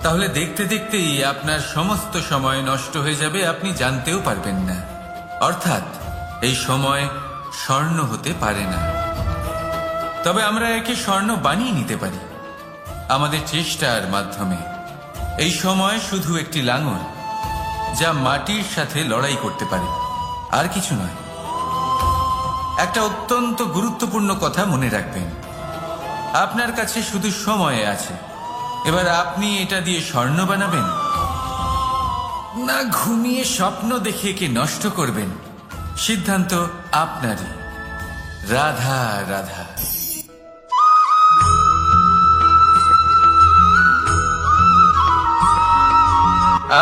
তাহলে দেখতে দেখতেই আপনার সমস্ত সময় নষ্ট হয়ে যাবে, আপনি জানতেও পারবেন না। অর্থাৎ এই সময় স্বর্ণ হতে পারে না। তবে আমরা একে স্বর্ণ বানিয়ে নিতে পারি আমাদের চেষ্টার মাধ্যমে। এই সময় শুধু একটি লাঙল যা মাটির সাথে লড়াই করতে পারে, আর কিছু নয়। একটা অত্যন্ত গুরুত্বপূর্ণ কথা মনে রাখবেন, আপনার কাছে শুধু সময় আছে। এবার আপনি এটা দিয়ে স্বর্ণ বানাবেন না ঘুমিয়ে স্বপ্ন দেখে একে নষ্ট করবেন, সিদ্ধান্ত আপনারই। রাধা রাধা।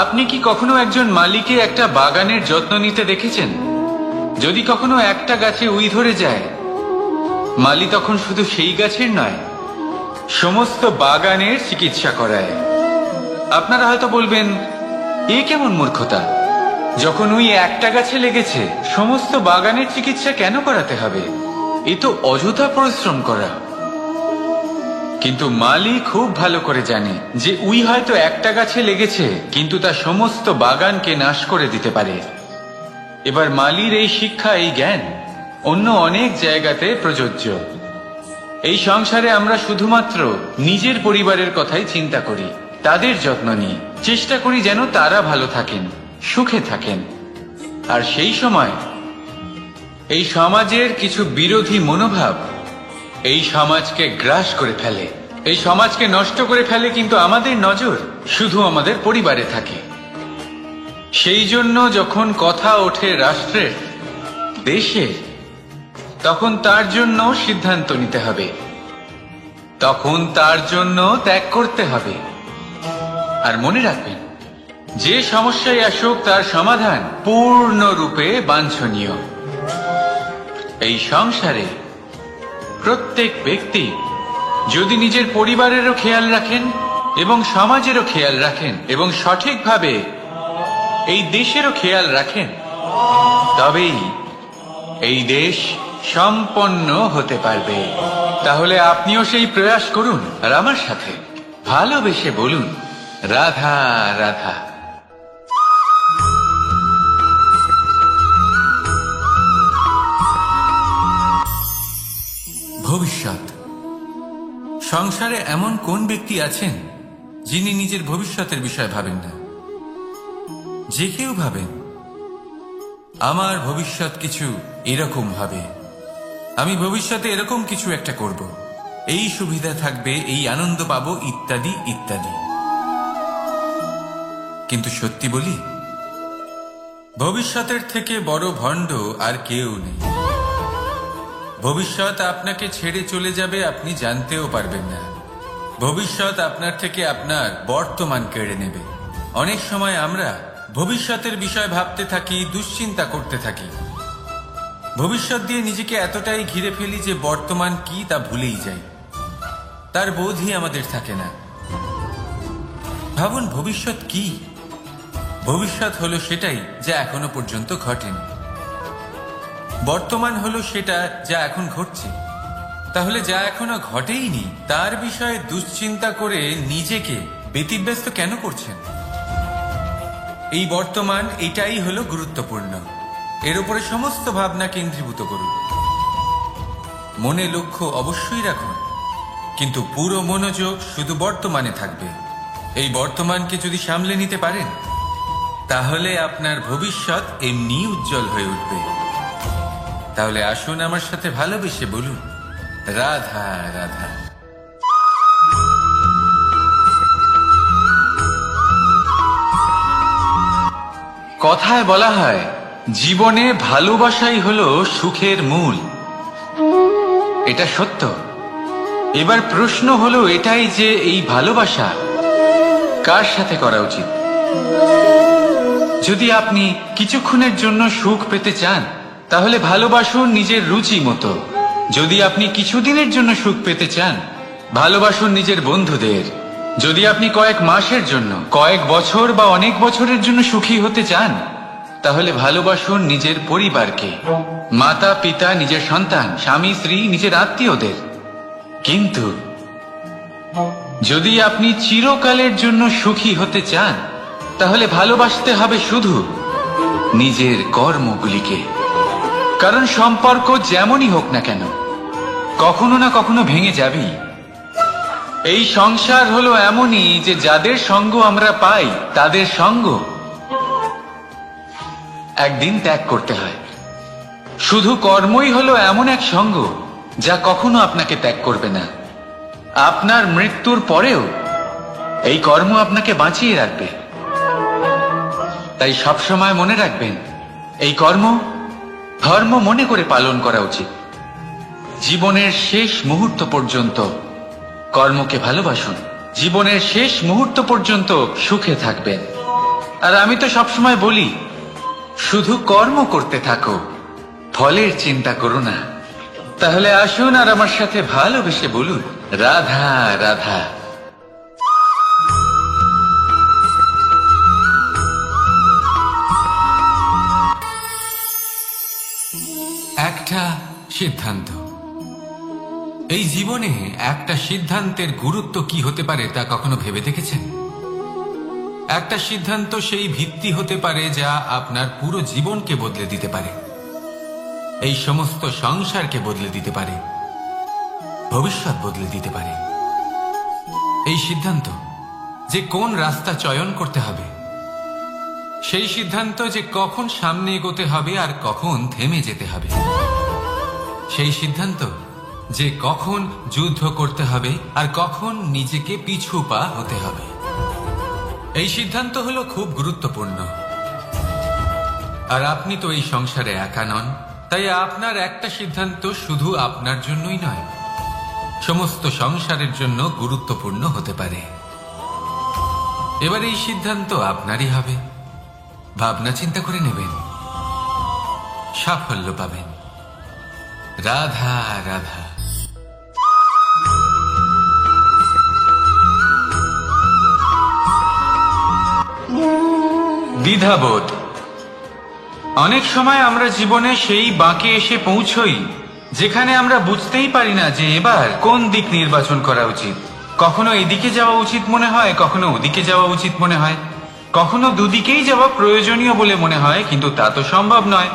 আপনি কি কখনো একজন মালিকে একটা বাগানের যত্ন নিতে দেখেছেন? যদি কখনো একটা গাছে উই ধরে যায়, মালি তখন শুধু সেই গাছের নয়, সমস্ত বাগানের চিকিৎসা করায়। আপনারা হয়তো বলবেন, এ কেমন মূর্খতা, যখন উই একটা গাছে লেগেছে সমস্ত বাগানের চিকিৎসা কেন করাতে হবে? এ তো অযথা পরিশ্রম করা। কিন্তু মালি খুব ভালো করে জানে যে উই হয়তো একটা গাছে লেগেছে, কিন্তু তা সমস্ত বাগানকে নাশ করে দিতে পারে। এবার মালির এই শিক্ষা, এই জ্ঞান অন্য অনেক জায়গাতে প্রযোজ্য। এই সংসারে আমরা শুধুমাত্র নিজের পরিবারের কথাই চিন্তা করি, তাদের যত্ন নিই, চেষ্টা করি যেন তারা ভালো থাকেন, সুখে থাকেন। আর সেই সময় এই সমাজের কিছু বিরোধী মনোভাব এই সমাজকে গ্রাস করে ফেলে, এই সমাজকে নষ্ট করে ফেলে। কিন্তু আমাদের নজর শুধু আমাদের পরিবারে থাকে। সেই জন্য যখন কথা ওঠে রাষ্ট্রের, দেশের, তখন তার জন্য সিদ্ধান্ত নিতে হবে, তখন তার জন্য ত্যাগ করতে হবে। আর মনে রাখবেন, যে সমস্যায় আসুক তার সমাধান পূর্ণরূপে বাঞ্ছনীয়। এই সংসারে প্রত্যেক ব্যক্তি যদি নিজের পরিবারেরও খেয়াল রাখেন এবং সমাজেরও খেয়াল রাখেন এবং সঠিকভাবে এই দেশেরও খেয়াল রাখেন, তবেই এই দেশ সম্পন্ন হতে পারবে। তাহলে আপনিও সেই প্রয়াস করুন আর আমার সাথে ভালোবেসে বলুন, রাধা রাধা। ভবিষ্যৎ। সংসারে এমন কোন ব্যক্তি আছেন যিনি নিজের ভবিষ্যতের বিষয় ভাবেন না? যে কেউ ভাবেন, আমার ভবিষ্যৎ কিছু এরকম হবে, আমি ভবিষ্যতে এরকম কিছু একটা করব, এই সুবিধা থাকবে, এই আনন্দ পাবো, ইত্যাদি ইত্যাদি। কিন্তু সত্যি বলি, ভবিষ্যতের থেকে বড় ভণ্ড আর কেউ নেই। ভবিষ্যৎ আপনাকে ছেড়ে চলে যাবে, আপনি জানতেও পারবেন না। ভবিষ্যৎ আপনার থেকে আপনার বর্তমান কেড়ে নেবে। অনেক সময় আমরা ভবিষ্যতের বিষয় ভাবতে থাকি, দুশ্চিন্তা করতে থাকি। ভবিষ্যৎ দিয়ে নিজেকে এতটাই ঘিরে ফেলি যে বর্তমান কি তা ভুলেই যাই, তার বোধই আমাদের থাকে না। ভাবুন ভবিষ্যৎ কি? ভবিষ্যৎ হলো সেটাই যা এখনো পর্যন্ত ঘটেনি। বর্তমান হলো সেটা যা এখন ঘটছে। তাহলে যা এখনো ঘটেইনি তার বিষয়ে দুশ্চিন্তা করে নিজেকে ব্যতিব্যস্ত কেন করছেন? এই বর্তমান এটাই হলো গুরুত্বপূর্ণ। এর উপরে সমস্ত ভাবনা কেন্দ্রীভূত করুন। মনে লক্ষ্য অবশ্যই রাখুন, কিন্তু পুরো মনোযোগ শুধু বর্তমানে থাকবে। এই বর্তমানকে যদি সামলে নিতে পারেন তাহলে আপনার ভবিষ্যৎ এমনি উজ্জ্বল হয়ে উঠবে। তাহলে আসুন আমার সাথে ভালোবেসে বলুন, রাধা রাধা। কথায় বলা হয় জীবনে ভালোবাসাই হলো সুখের মূল। এটা সত্য। এবার প্রশ্ন হলো এটাই যে এই ভালোবাসা কার সাথে করা উচিত? যদি আপনি কিছুক্ষণের জন্য সুখ পেতে চান তাহলে ভালোবাসুন নিজের রুচি মতো। যদি আপনি কিছুদিনের জন্য সুখ পেতে চান ভালোবাসুন নিজের বন্ধুদের। যদি আপনি কয়েক মাসের জন্য, কয়েক বছর বা অনেক বছরের জন্য সুখী হতে চান তাহলে ভালোবাসুন নিজের পরিবারকে, মাতা পিতা, নিজের সন্তান, স্বামী স্ত্রী, নিজের আত্মীয়দের। কিন্তু যদি আপনি চিরকালের জন্য সুখী হতে চান তাহলে ভালোবাসতে হবে শুধু নিজের কর্মগুলিকে। কারণ সম্পর্ক যেমনই হোক না কেন কখনো না কখনো ভেঙে যাবেই। এই সংসার হলো এমনই যে যাদের সঙ্গ আমরা পাই তাদের সঙ্গ একদিন ত্যাগ করতে হয়। শুধু কর্মই হলো এমন এক সঙ্গ যা কখনো আপনাকে ত্যাগ করবে না। আপনার মৃত্যুর পরেও এই কর্ম আপনাকে বাঁচিয়ে রাখবে। তাই সবসময় মনে রাখবেন, এই কর্ম ধর্ম মনে করে পালন করা উচিত। জীবনের শেষ মুহূর্ত পর্যন্ত কর্মকে ভালোবাসুন। জীবনের শেষ মুহূর্ত পর্যন্ত সুখে থাকবেন। আর আমি তো সবসময় বলি, শুধু কর্ম করতে থাকো, ফলের চিন্তা করো না। তাহলে আসুন আর আমার সাথে ভালোবেসে বলুন, রাধা রাধা। একটা সিদ্ধান্ত। এই জীবনে একটা সিদ্ধান্তের গুরুত্ব কি হতে পারে তা কখনো ভেবে দেখেছেন? একটা সিদ্ধান্ত সেই ভিত্তি হতে পারে যা আপনার পুরো জীবনকে বদলে দিতে পারে, এই সমস্ত সংসারকে বদলে দিতে পারে, ভবিষ্যৎ বদলে দিতে পারে। এই সিদ্ধান্ত যে কোন রাস্তা চয়ন করতে হবে, সেই সিদ্ধান্ত যে কখন সামনে এগোতে হবে আর কখন থেমে যেতে হবে, সেই সিদ্ধান্ত যে কখন যুদ্ধ করতে হবে আর কখন নিজেকে পিছু পা হতে হবে। এই সিদ্ধান্ত হলো খুব গুরুত্বপূর্ণ। আর আপনি তো এই সংসারে একা নন, তাই আপনার একটা সিদ্ধান্ত শুধু আপনার জন্যই নয়, সমস্ত সংসারের জন্য গুরুত্বপূর্ণ হতে পারে। এবার এই সিদ্ধান্ত আপনারই হবে। ভাবনা চিন্তা করে নেবেন, সাফল্য পাবেন। রাধা রাধা। দ্বিধাবোধ। অনেক সময় আমরা জীবনে সেই বাঁকে এসে পৌঁছই যেখানে আমরা বুঝতেই পারি না যে এবার কোন দিক নির্বাচন করা উচিত। কখনো এদিকে যাওয়া উচিত মনে হয়, কখনো ওদিকে যাওয়া উচিত মনে হয়, কখনো দুদিকেই যাওয়া প্রয়োজনীয় বলে মনে হয়, কিন্তু তা তো সম্ভব নয়।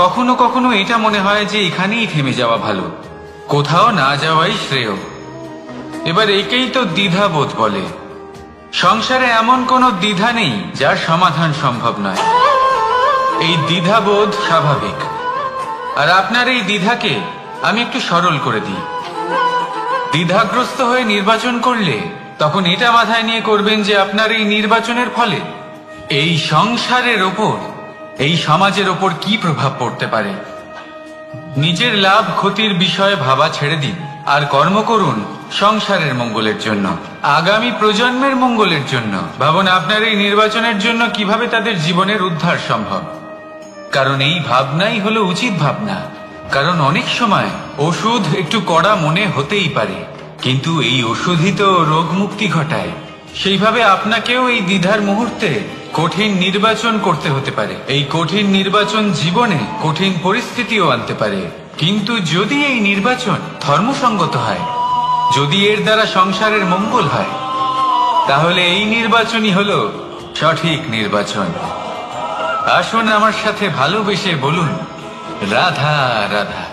কখনো কখনো এটা মনে হয় যে এখানেই থেমে যাওয়া ভালো, কোথাও না যাওয়াই শ্রেয়। এবার একেই তো দ্বিধাবোধ বলে। সংসারে এমন কোনো দ্বিধা নেই যার সমাধান সম্ভব নয়। এই দ্বিধাবোধ স্বাভাবিক। আর আপনার এই দ্বিধাকে আমি একটু সরল করে দিই। দ্বিধাগ্রস্ত হয়ে নির্বাচন করলে তখন এটা মাথায় নিয়ে করবেন যে আপনার এই নির্বাচনের ফলে এই সংসারের ওপর, এই সমাজের ওপর কি প্রভাব পড়তে পারে। নিজের লাভ ক্ষতির বিষয়ে ভাবা ছেড়ে দিন আর কর্ম করুন সংসারের মঙ্গলের জন্য, আগামী প্রজন্মের মঙ্গলের জন্য। ভাবুন আপনার এই নির্বাচনের জন্য কিভাবে তাদের জীবনের উদ্ধার সম্ভব। কারণ এই ভাবনাই হলো উচিত ভাবনা। কারণ অনেক সময় ওষুধ একটু কড়া মনে হতেই পারে, কিন্তু এই ওষুধই তো রোগ মুক্তি ঘটায়। সেইভাবে আপনাকেও এই দ্বিধার মুহূর্তে কঠিন নির্বাচন করতে হতে পারে। এই কঠিন নির্বাচন জীবনে কঠিন পরিস্থিতিও আনতে পারে, কিন্তু যদি এই নির্বাচন ধর্মসঙ্গত হয়, যদি এর দ্বারা সংসারের মঙ্গল হয়, তাহলে এই নির্বাচনই হলো সঠিক নির্বাচন। আসুন আমার সাথে ভালোবেসে বলুন, রাধা রাধা।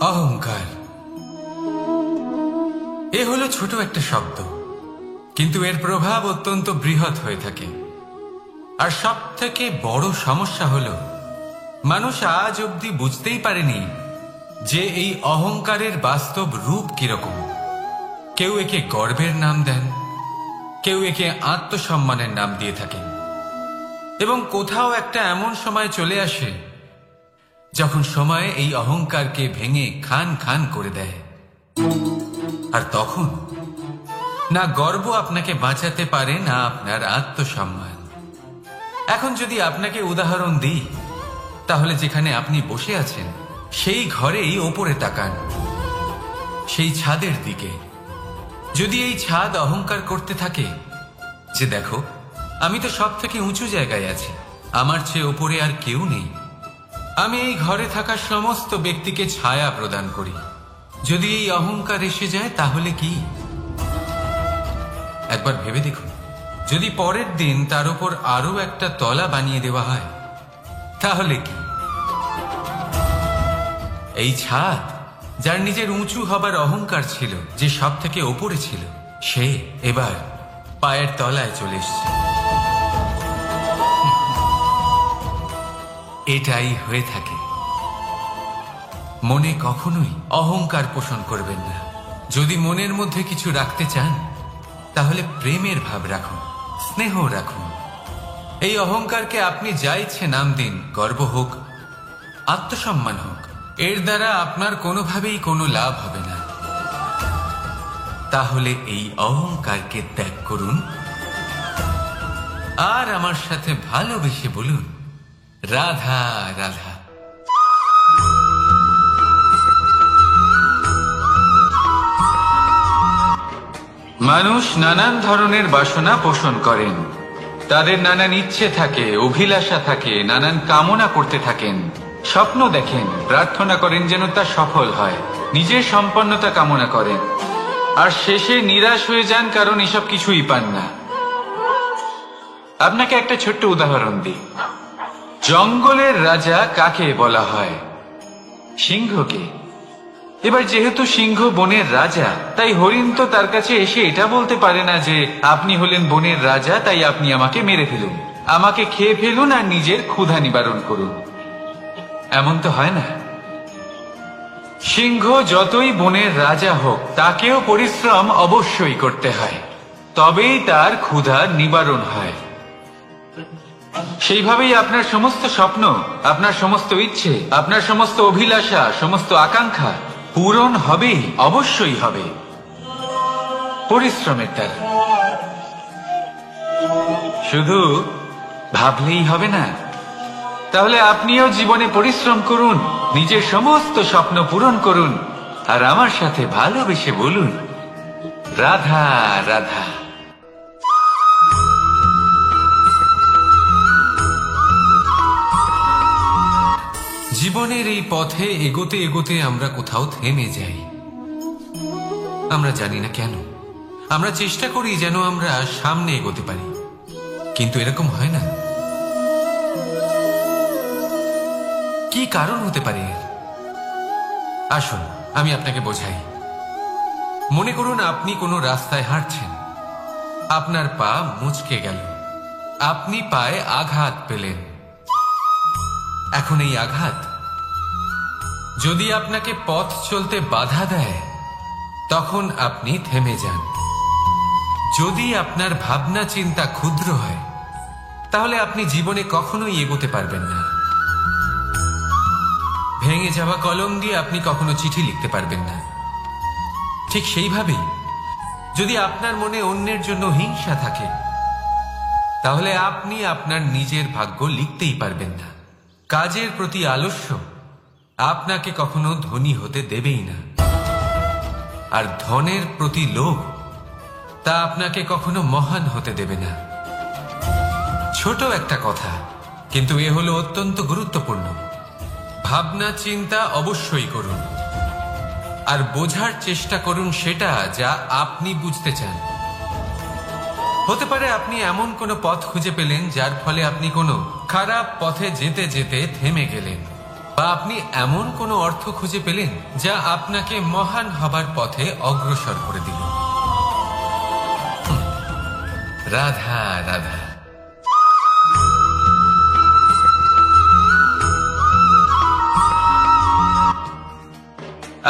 অহংকার এ হলো ছোট একটা শব্দ, কিন্তু এর প্রভাব অত্যন্ত বৃহৎ হয়ে থাকে। আর সব থেকে বড় সমস্যা হলো মানুষ আজ অব্দি বুঝতেই পারেনি যে এই অহংকারের বাস্তব রূপ কিরকম। কেউ একে গর্বের নাম দেন, কেউ একে আত্মসম্মানের নাম দিয়ে থাকেন, এবং কোথাও একটা এমন সময় চলে আসে যখন সময় এই অহংকারকে ভেঙে খান খান করে দেয়। আর তখন না গর্ব আপনাকে বাঁচাতে পারে, না আপনার আত্মসম্মান। এখন যদি আপনাকে উদাহরণ দিই, তাহলে যেখানে আপনি বসে আছেন সেই ঘরেই ওপরে তাকান, সেই ছাদের দিকে। যদি এই ছাদ অহংকার করতে থাকে যে দেখো, আমি তো সব থেকে উঁচু জায়গায় আছি, আমার চেয়ে ওপরে আর কেউ নেই, আমি এই ঘরে থাকা সমস্ত ব্যক্তিকে ছায়া প্রদান করি, যদি এই অহংকার এসে যায় তাহলে কি? একবার ভেবে দেখুন, যদি পরের দিন তার উপর আরো একটা তলা বানিয়ে দেওয়া হয় তাহলে কি? এই ছাদ, যার নিজের উঁচু হবার অহংকার ছিল, যে সব থেকে ওপরে ছিল, সে এবার পায়ের তলায় চলে এসছে। এটাই হয়ে থাকে। মনে কখনোই অহংকার পোষণ করবেন না। যদি মনের মধ্যে কিছু রাখতে চান, তাহলে প্রেমের ভাব রাখুন, স্নেহ রাখুন। এই অহংকারকে আপনি যা ইচ্ছে নাম দিন, গর্ব হোক, আত্মসম্মান হোক, এর দ্বারা আপনার কোনোভাবেই কোনো লাভ হবে না। তাহলে এই অহংকারকে ত্যাগ করুন আর আমার সাথে ভালোবেসে বলুন, রাধা রাধা। মানুষ নানান ধরনের বাসনা পোষণ করেন, তাদের নানান ইচ্ছে থাকে, অভিলাষা থাকে, নানান কামনা করতে থাকেন, স্বপ্ন দেখেন, প্রার্থনা করেন যেন তা সফল হয়, নিজের সম্পন্নতা কামনা করেন, আর শেষে নিরাশ হয়ে যান কারণ এসব কিছুই পান না। আপনাকে একটা ছোট্ট উদাহরণ দিই। জঙ্গলের রাজা কাকে বলা হয়? সিংহকে। এবার যেহেতু সিংহ বনের রাজা, তাই হরিণ তো তার কাছে এসে এটা বলতে পারে না যে আপনি হলেন বনের রাজা, তাই আপনি আমাকে মেরে ফেলুন, আমাকে খেয়ে ফেলুন আর নিজের ক্ষুধা নিবারণ করুন। এমন তো হয় না। সিংহ যতই বনের রাজা হোক, তাকেও পরিশ্রম অবশ্যই করতে হয়, তবেই তার ক্ষুধা নিবারণ হয়। সেইভাবেই আপনার সমস্ত স্বপ্ন, আপনার সমস্ত ইচ্ছে, আপনার সমস্ত অভিলাষা, সমস্ত আকাঙ্ক্ষা পূরণ হবেই, অবশ্যই হবে, পরিশ্রমের দ্বারা। শুধু ভাবলেই হবে না। তাহলে আপনিও জীবনে পরিশ্রম করুন, নিজের সমস্ত স্বপ্ন পূরণ করুন, আর আমার সাথে ভালোবেসে বলুন, রাধা রাধা। জীবনের এই পথে এগোতে এগোতে আমরা কোথাও থেমে যাই। আমরা জানি না কেন। আমরা চেষ্টা করি যেন আমরা সামনে এগোতে পারি, কিন্তু এরকম হয় না। কি কারণ হতে পারে এর? আসুন আমি আপনাকে বোঝাই। মনে করুন আপনি কোনো রাস্তায় হাঁটছেন, আপনার পা মুচকে গেল, আপনি পায়ে আঘাত পেলেন। এখন এই আঘাত যদি আপনাকে পথ চলতে বাধা দেয়, তখন আপনি থেমে যান। যদি আপনার ভাবনা চিন্তা ক্ষুদ্র হয়, তাহলে আপনি জীবনে কখনোই এগোতে পারবেন না। ভেঙে যাওয়া কলম দিয়ে আপনি কখনো চিঠি লিখতে পারবেন না। ঠিক সেইভাবেই যদি আপনার মনে অন্যের জন্য হিংসা থাকে, তাহলে আপনি আপনার নিজের ভাগ্য লিখতেই পারবেন না। কাজের প্রতি আলস্য আপনাকে কখনো ধনী হতে দেবেই না, আর ধনের প্রতি লোভ তা আপনাকে কখনো মহান হতে দেবে না। ছোট একটা কথা, কিন্তু এ হলো অত্যন্ত গুরুত্বপূর্ণ। ভাবনা চিন্তা অবশ্যই করুন, আর বোঝার চেষ্টা করুন সেটা যা আপনি বুঝতে চান। হতে পারে আপনি এমন কোনো পথ খুঁজে পেলেন যার ফলে আপনি কোনো খারাপ পথে যেতে যেতে থেমে গেলেন, বা আপনি এমন কোনো অর্থ খুঁজে পেলেন যা আপনাকে মহান হবার পথে অগ্রসর করে দিল। রাধা রাধা।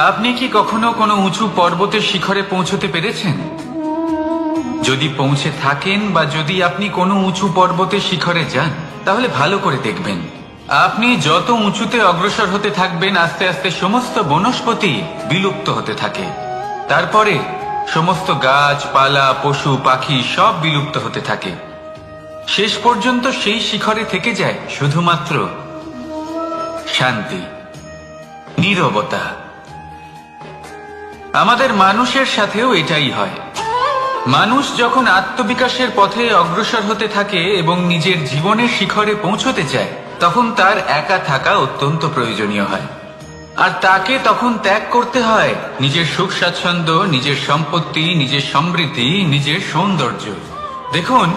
আপনি কি কখনো কোনো উঁচু পর্বতের শিখরে পৌঁছতে পেরেছেন? যদি পৌঁছে থাকেন বা যদি আপনি কোনো উঁচু পর্বতের শিখরে যান, তাহলে ভালো করে দেখবেন, আপনি যত উঁচুতে অগ্রসর হতে থাকবেন আস্তে আস্তে সমস্ত বনস্পতি বিলুপ্ত হতে থাকে। তারপরে সমস্ত গাছপালা, পশু পাখি সব বিলুপ্ত হতে থাকে। শেষ পর্যন্ত সেই শিখরে থেকে যায় শুধুমাত্র শান্তি, নীরবতা। আমাদের মানুষের সাথেও এটাই হয়। মানুষ যখন আত্মবিকাশের পথে অগ্রসর হতে থাকে এবং নিজের জীবনের শিখরে পৌঁছতে চায়, তখন তার একা থাকা অত্যন্ত প্রয়োজনীয় হয়। আর তাকে তখন ত্যাগ করতে হয় নিজের সুখ স্বাচ্ছন্দ্য, নিজের সম্পত্তি, নিজের সমৃদ্ধি, নিজের সৌন্দর্য। দেখুন,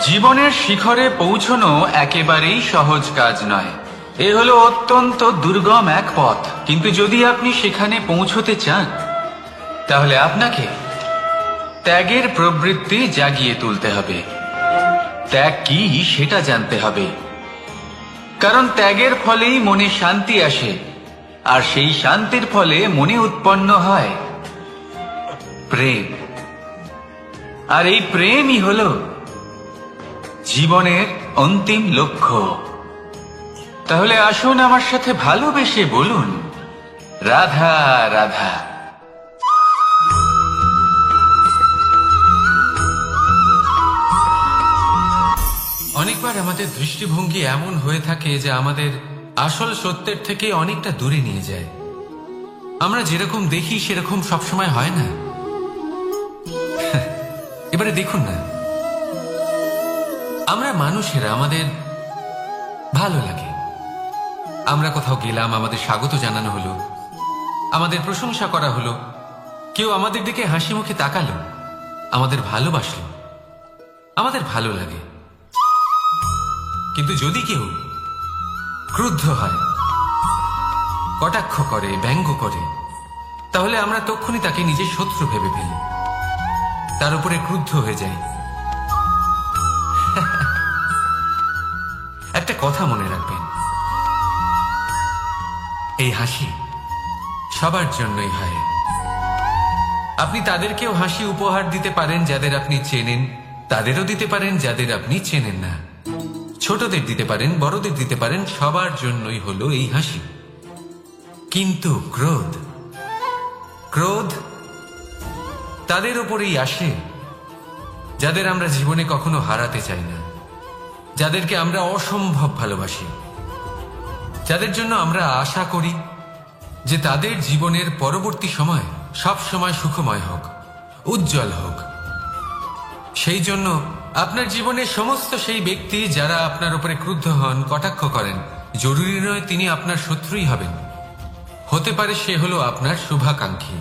জীবনের শিখরে পৌঁছনো একেবারেই সহজ কাজ নয়। এ হলো অত্যন্ত দুর্গম এক পথ, কিন্তু যদি আপনি সেখানে পৌঁছতে চান, তাহলে আপনাকে ত্যাগের প্রবৃত্তি জাগিয়ে তুলতে হবে। ত্যাগ কি সেটা জানতে হবে, কারণ ত্যাগের ফলেই মনে শান্তি আসে, আর সেই শান্তির ফলে মনে উৎপন্ন হয় প্রেম। আর এই প্রেমই হলো জীবনের অন্তিম লক্ষ্য। তাহলে আসুন আমার সাথে ভালোবেসে বলুন, রাধা রাধা। অনেকবার আমাদের দৃষ্টিভঙ্গি এমন হয়ে থাকে যে আমাদের আসল সত্যের থেকে অনেকটা দূরে নিয়ে যায়। আমরা যেরকম দেখি সেরকম সবসময় হয় না। এবারে দেখুন না, আমরা মানুষেরা, আমাদের ভালো লাগে। আমরা কোথাও গেলাম, আমাদের স্বাগত জানানো হলো, আমাদের প্রশংসা করা হলো, কেউ আমাদের দিকে হাসি মুখে তাকালো, আমাদের ভালোবাসলো, আমাদের ভালো লাগে। কিন্তু যদি কেউ ক্রুদ্ধ হয়, কটাক্ষ করে, ব্যঙ্গ করে, তাহলে আমরা তক্ষুনি তাকে নিজের শত্রু ভেবে ফেলি, তার উপরে ক্রুদ্ধ হয়ে যাই। একটা কথা মনে রাখবেন, এই হাসি সবার জন্যই হয়। আপনি তাদেরকেও হাসি উপহার দিতে পারেন যাদের আপনি চেনেন, তাদেরও দিতে পারেন যাদের আপনি চেনেন না। ছোটদের দিতে পারেন, বড়দের দিতে পারেন, সবার জন্যই হলো এই হাসি। কিন্তু ক্রোধ, ক্রোধ তাদের উপরেই আসে যাদের আমরা জীবনে কখনো হারাতে চাই না, যাদেরকে আমরা অসম্ভব ভালোবাসি, যাদের জন্য আমরা আশা করি যে তাদের জীবনের পরবর্তী সময় সব সময় সুখময় হোক, উজ্জ্বল হোক। সেই জন্য আপনার জীবনের সমস্ত সেই ব্যক্তি যারা আপনার উপরে ক্রুদ্ধ হন, কটাক্ষ করেন, জরুরি নয় তিনি আপনার শত্রুই হবেন। হতে পারে সে হলো আপনার শুভাকাঙ্ক্ষী,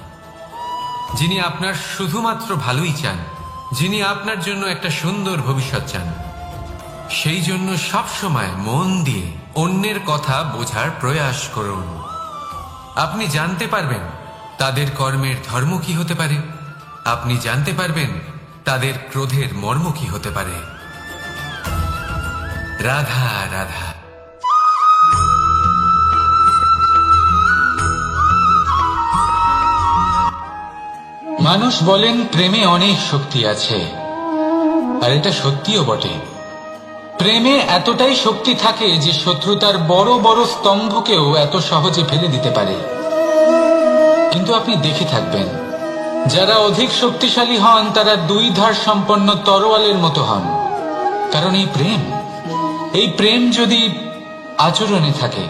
যিনি আপনার শুধুমাত্র ভালোই চান, যিনি আপনার জন্য একটা সুন্দর ভবিষ্যৎ চান। সেই জন্য সব সময় মন দিয়ে অন্যের কথা বোঝার প্রয়াস করুন। আপনি জানতে পারবেন তাদের কর্মের ধর্ম কি হতে পারে, আপনি জানতে পারবেন তাদের ক্রোধের মর্ম কি হতে পারে। রাধা রাধা। মানুষ বলেন প্রেমে অনেক শক্তি আছে, আর এটা সত্যিও বটে। প্রেমে এতটাই শক্তি থাকে যে শত্রুতার বড় বড় স্তম্ভকেও এত সহজে ফেলে দিতে পারে। কিন্তু আপনি দেখে থাকবেন, যারা অধিক শক্তিশালী হন তারা দুই ধার সম্পন্ন তরোয়ালের মতো হন। কারণ এই প্রেম যদি আচরণে থাকে,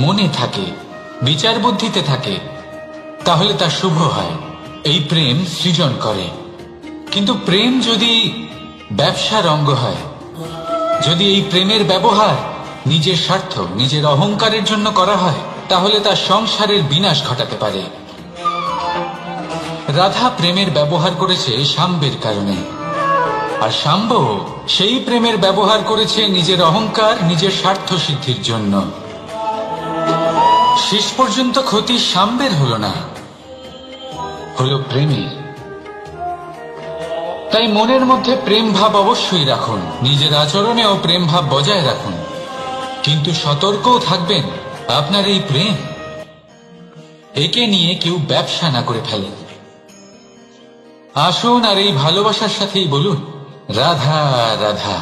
মনে থাকে, বিচার বুদ্ধিতে থাকে, তাহলে তা শুভ হয়। এই প্রেম সৃজন করে। কিন্তু প্রেম যদি ব্যবসার অঙ্গ হয়, যদি এই প্রেমের ব্যবহার নিজের স্বার্থ, নিজের অহংকারের জন্য করা হয়, তাহলে তা সংসারের বিনাশ ঘটাতে পারে। রাধা প্রেমের ব্যবহার করেছে শাম্বের কারণে, আর শাম্ব সেই প্রেমের ব্যবহার করেছে নিজের অহংকার, নিজের স্বার্থ সিদ্ধির জন্য। শেষ পর্যন্ত ক্ষতি শাম্বের হলো না, হলো প্রেমের। তাই মনের মধ্যে প্রেম ভাব অবশ্যই রাখুন, নিজের আচরণেও প্রেম ভাব বজায় রাখুন, কিন্তু সতর্কও থাকবেন আপনার এই প্রেম, একে নিয়ে কেউ ব্যবসা না করে ফেলে। আসুন আর এই ভালোবাসার সাথেই বলুন, রাধা রাধা।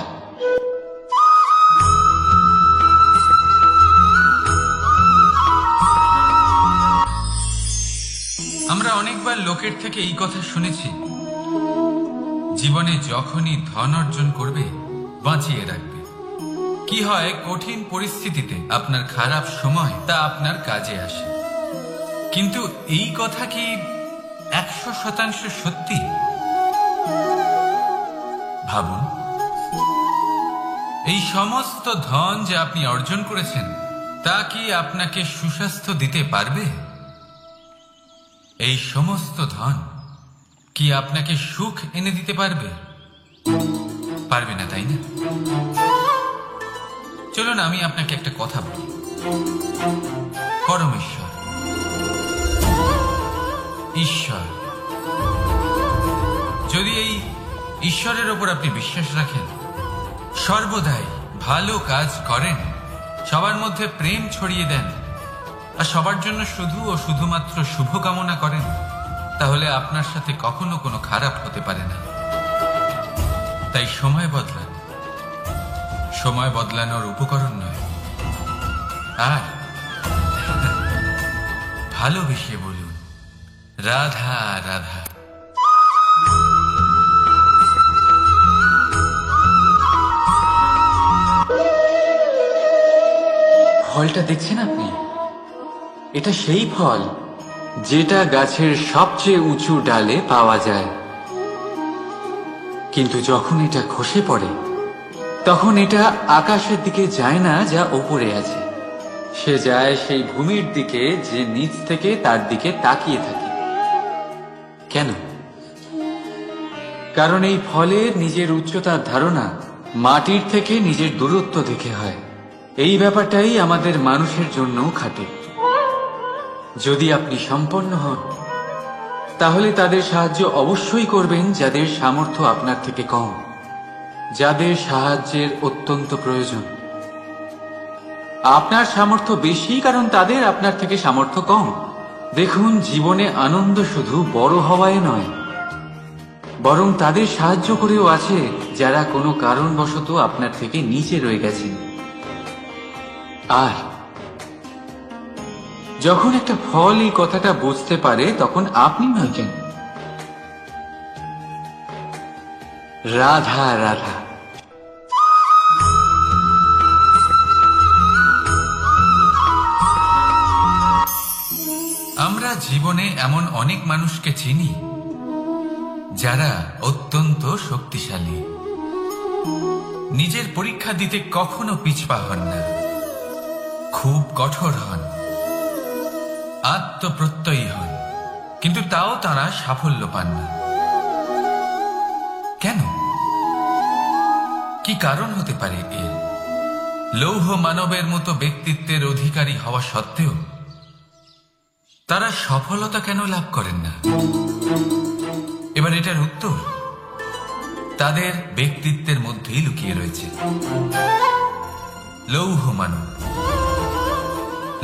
আমরা অনেকবার লোকের থেকে এই কথা শুনেছি, জীবনে যখনই ধন অর্জন করবে বাঁচিয়ে রাখবে। কি হয়, কঠিন পরিস্থিতিতে আপনার খারাপ সময় তা আপনার কাজে আসে। কিন্তু এই কথা কি 100% সত্যি? ভাবুন, এই সমস্ত ধন যে আপনি অর্জন করেছেন তা কি আপনাকে সুস্বাস্থ্য দিতে পারবে? এই সমস্ত ধন কি আপনাকে সুখ এনে দিতে পারবে? পারবে না, তাই না? চলুন আমি আপনাকে একটা কথা বলি। পরমেশ্বর, ঈশ্বর, যদি এই ঈশ্বরের ওপর আপনি বিশ্বাস রাখেন, সর্বদাই ভালো কাজ করেন, সবার মধ্যে প্রেম ছড়িয়ে দেন, আর সবার জন্য শুধু ও শুধুমাত্র শুভ কামনা করেন, তাহলে আপনার সাথে কখনো কোনো খারাপ হতে পারে না। তাই সময় বদলান, সময় বদলানোর উপকরণ নয়। আর ভালোবেসে বলুন, রাধা রাধা। ফলটা দেখছেন আপনি? এটা সেই ফল যেটা গাছের সবচেয়ে উঁচু ডালে পাওয়া যায়, কিন্তু যখন এটা খসে পড়ে তখন এটা আকাশের দিকে যায় না যা ওপরে আছে, সে যায় সেই ভূমির দিকে যে নিচ থেকে তার দিকে তাকিয়ে থাকে। কেন? কারণ এই ফলের নিজের উচ্চতার ধারণা মাটির থেকে নিজের দূরত্ব দেখে হয়। এই ব্যাপারটাই আমাদের মানুষের জন্যও খাটে। যদি আপনি সম্পন্ন হন, তাহলে তাদের সাহায্য অবশ্যই করবেন যাদের সামর্থ্য আপনার থেকে কম, যাদের সাহায্যের অত্যন্ত প্রয়োজন। আপনার সামর্থ্য বেশি কারণ তাদের আপনার থেকে সামর্থ্য কম। দেখুন, জীবনে আনন্দ শুধু বড় হওয়ায় নয়, বরং তাদের সাহায্য করেও আছে যারা কোনো কারণবশত আপনার থেকে নিচে রয়ে গেছেন। আর যখন একটা ফল এই কথাটা বুঝতে পারে, তখন আপনি নয় কেন, রাধা রাধা। আমরা জীবনে এমন অনেক মানুষকে চিনি যারা অত্যন্ত শক্তিশালী, নিজের পরীক্ষা দিতে কখনো পিছপা হন না, খুব কঠোর হন, আত্মপ্রত্যয়ী হন, কিন্তু তাও তারা সাফল্য পান না। কেন? কি কারণ হতে পারে এর? লৌহ মানবের মতো ব্যক্তিত্বের অধিকারী হওয়া সত্ত্বেও তারা সফলতা কেন লাভ করেন না? এবার এটার উত্তর তাদের ব্যক্তিত্বের মধ্যেই লুকিয়ে রয়েছে। লৌহ মানব,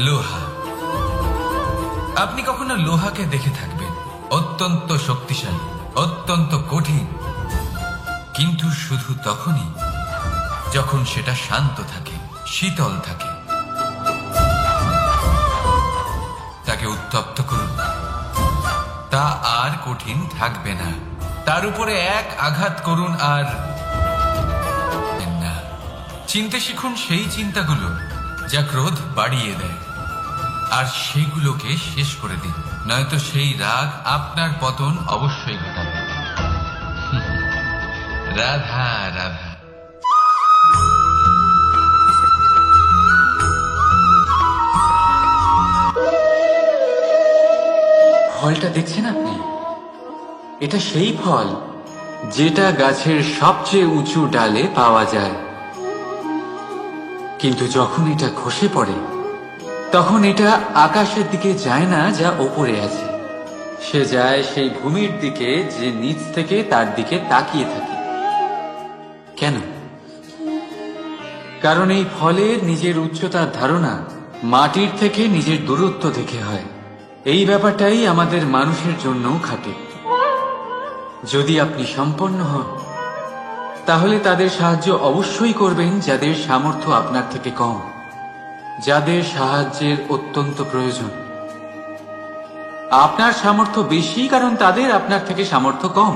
লোহা। আপনি কখনো লোহাকে দেখে থাকবেন অত্যন্ত শক্তিশালী, অত্যন্ত কঠিন, কিন্তু শুধু তখনই যখন সেটা শান্ত থাকে, শীতল থাকে। তাকে উত্তপ্ত করুন, তা আর কঠিন থাকবে না। তার উপরে এক আঘাত করুন আর না। চিনতে শিখুন সেই চিন্তাগুলো যা ক্রোধ বাড়িয়ে দেয়, আর সেগুলোকে শেষ করে দিন, নয়তো সেই রাগ আপনার পতন অবশ্যই ঘটাবে। রাধা রাধা। ফলটা দেখছেন আপনি? এটা সেই ফল যেটা গাছের সবচেয়ে উঁচু ডালে পাওয়া যায়, কিন্তু যখন এটা খসে পড়ে তখন এটা আকাশের দিকে যায় না যা ওপরে আছে, সে যায় সেই ভূমির দিকে যে নিচ থেকে তার দিকে তাকিয়ে থাকে। কেন? কারণ এই ফলের নিজের উচ্চতার ধারণা মাটির থেকে নিজের দূরত্ব দেখে হয়। এই ব্যাপারটাই আমাদের মানুষের জন্যও খাটে। যদি আপনি সম্পন্ন হন তাহলে তাদের সাহায্য অবশ্যই করবেন যাদের সামর্থ্য আপনার থেকে কম, যাদের সাহায্যের অত্যন্ত প্রয়োজন। আপনার সামর্থ্য বেশি কারণ তাদের আপনার থেকে সামর্থ্য কম।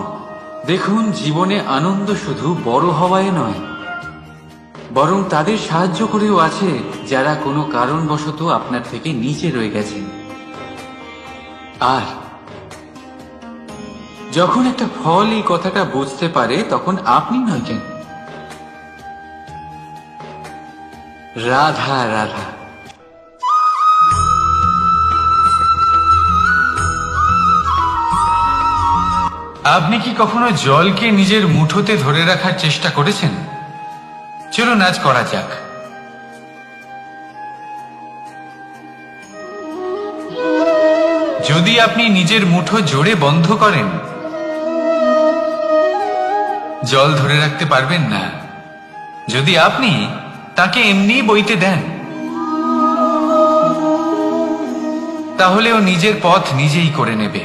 দেখুন, জীবনে আনন্দ শুধু বড় হওয়ায় নয়, বরং তাদের সাহায্য করেও আছে যারা কোনো কারণবশত আপনার থেকে নিচে রয়ে গেছেন। আর যখন একটা ফল এই কথাটা বুঝতে পারে তখন আপনি নয় কেন? রাধা রাধা। আপনি কি কখনো জলকে নিজের মুঠোতে ধরে রাখার চেষ্টা করেছেন? চলুন আজ করা যাক। যদি আপনি নিজের মুঠো জোরে বন্ধ করেন, জল ধরে রাখতে পারবেন না। যদি আপনি তাকে এমনি বইতে দেন, তাহলে ও নিজের পথ নিজেই করে নেবে,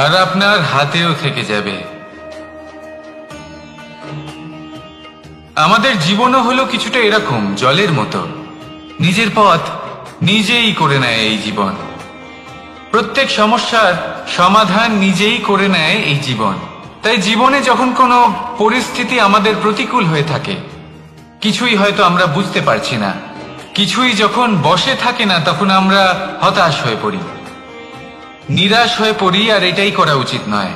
আর আপনার হাতেও থেকে যাবে। আমাদের জীবনও হলো কিছুটা এরকম, জলের মতো। নিজের পথ নিজেই করে নেয় এই জীবন। প্রত্যেক সমস্যার সমাধান নিজেই করে নেয় এই জীবন। তাই জীবনে যখন কোনো পরিস্থিতি আমাদের প্রতিকূল হয়ে থাকে, কিছুই হয়তো আমরা বুঝতে পারছি না, কিছুই যখন বসে থাকে না, তখন আমরা হতাশ হয়ে পড়ি, নিরাশ হয়ে পড়ি। আর এটাই করা উচিত নয়।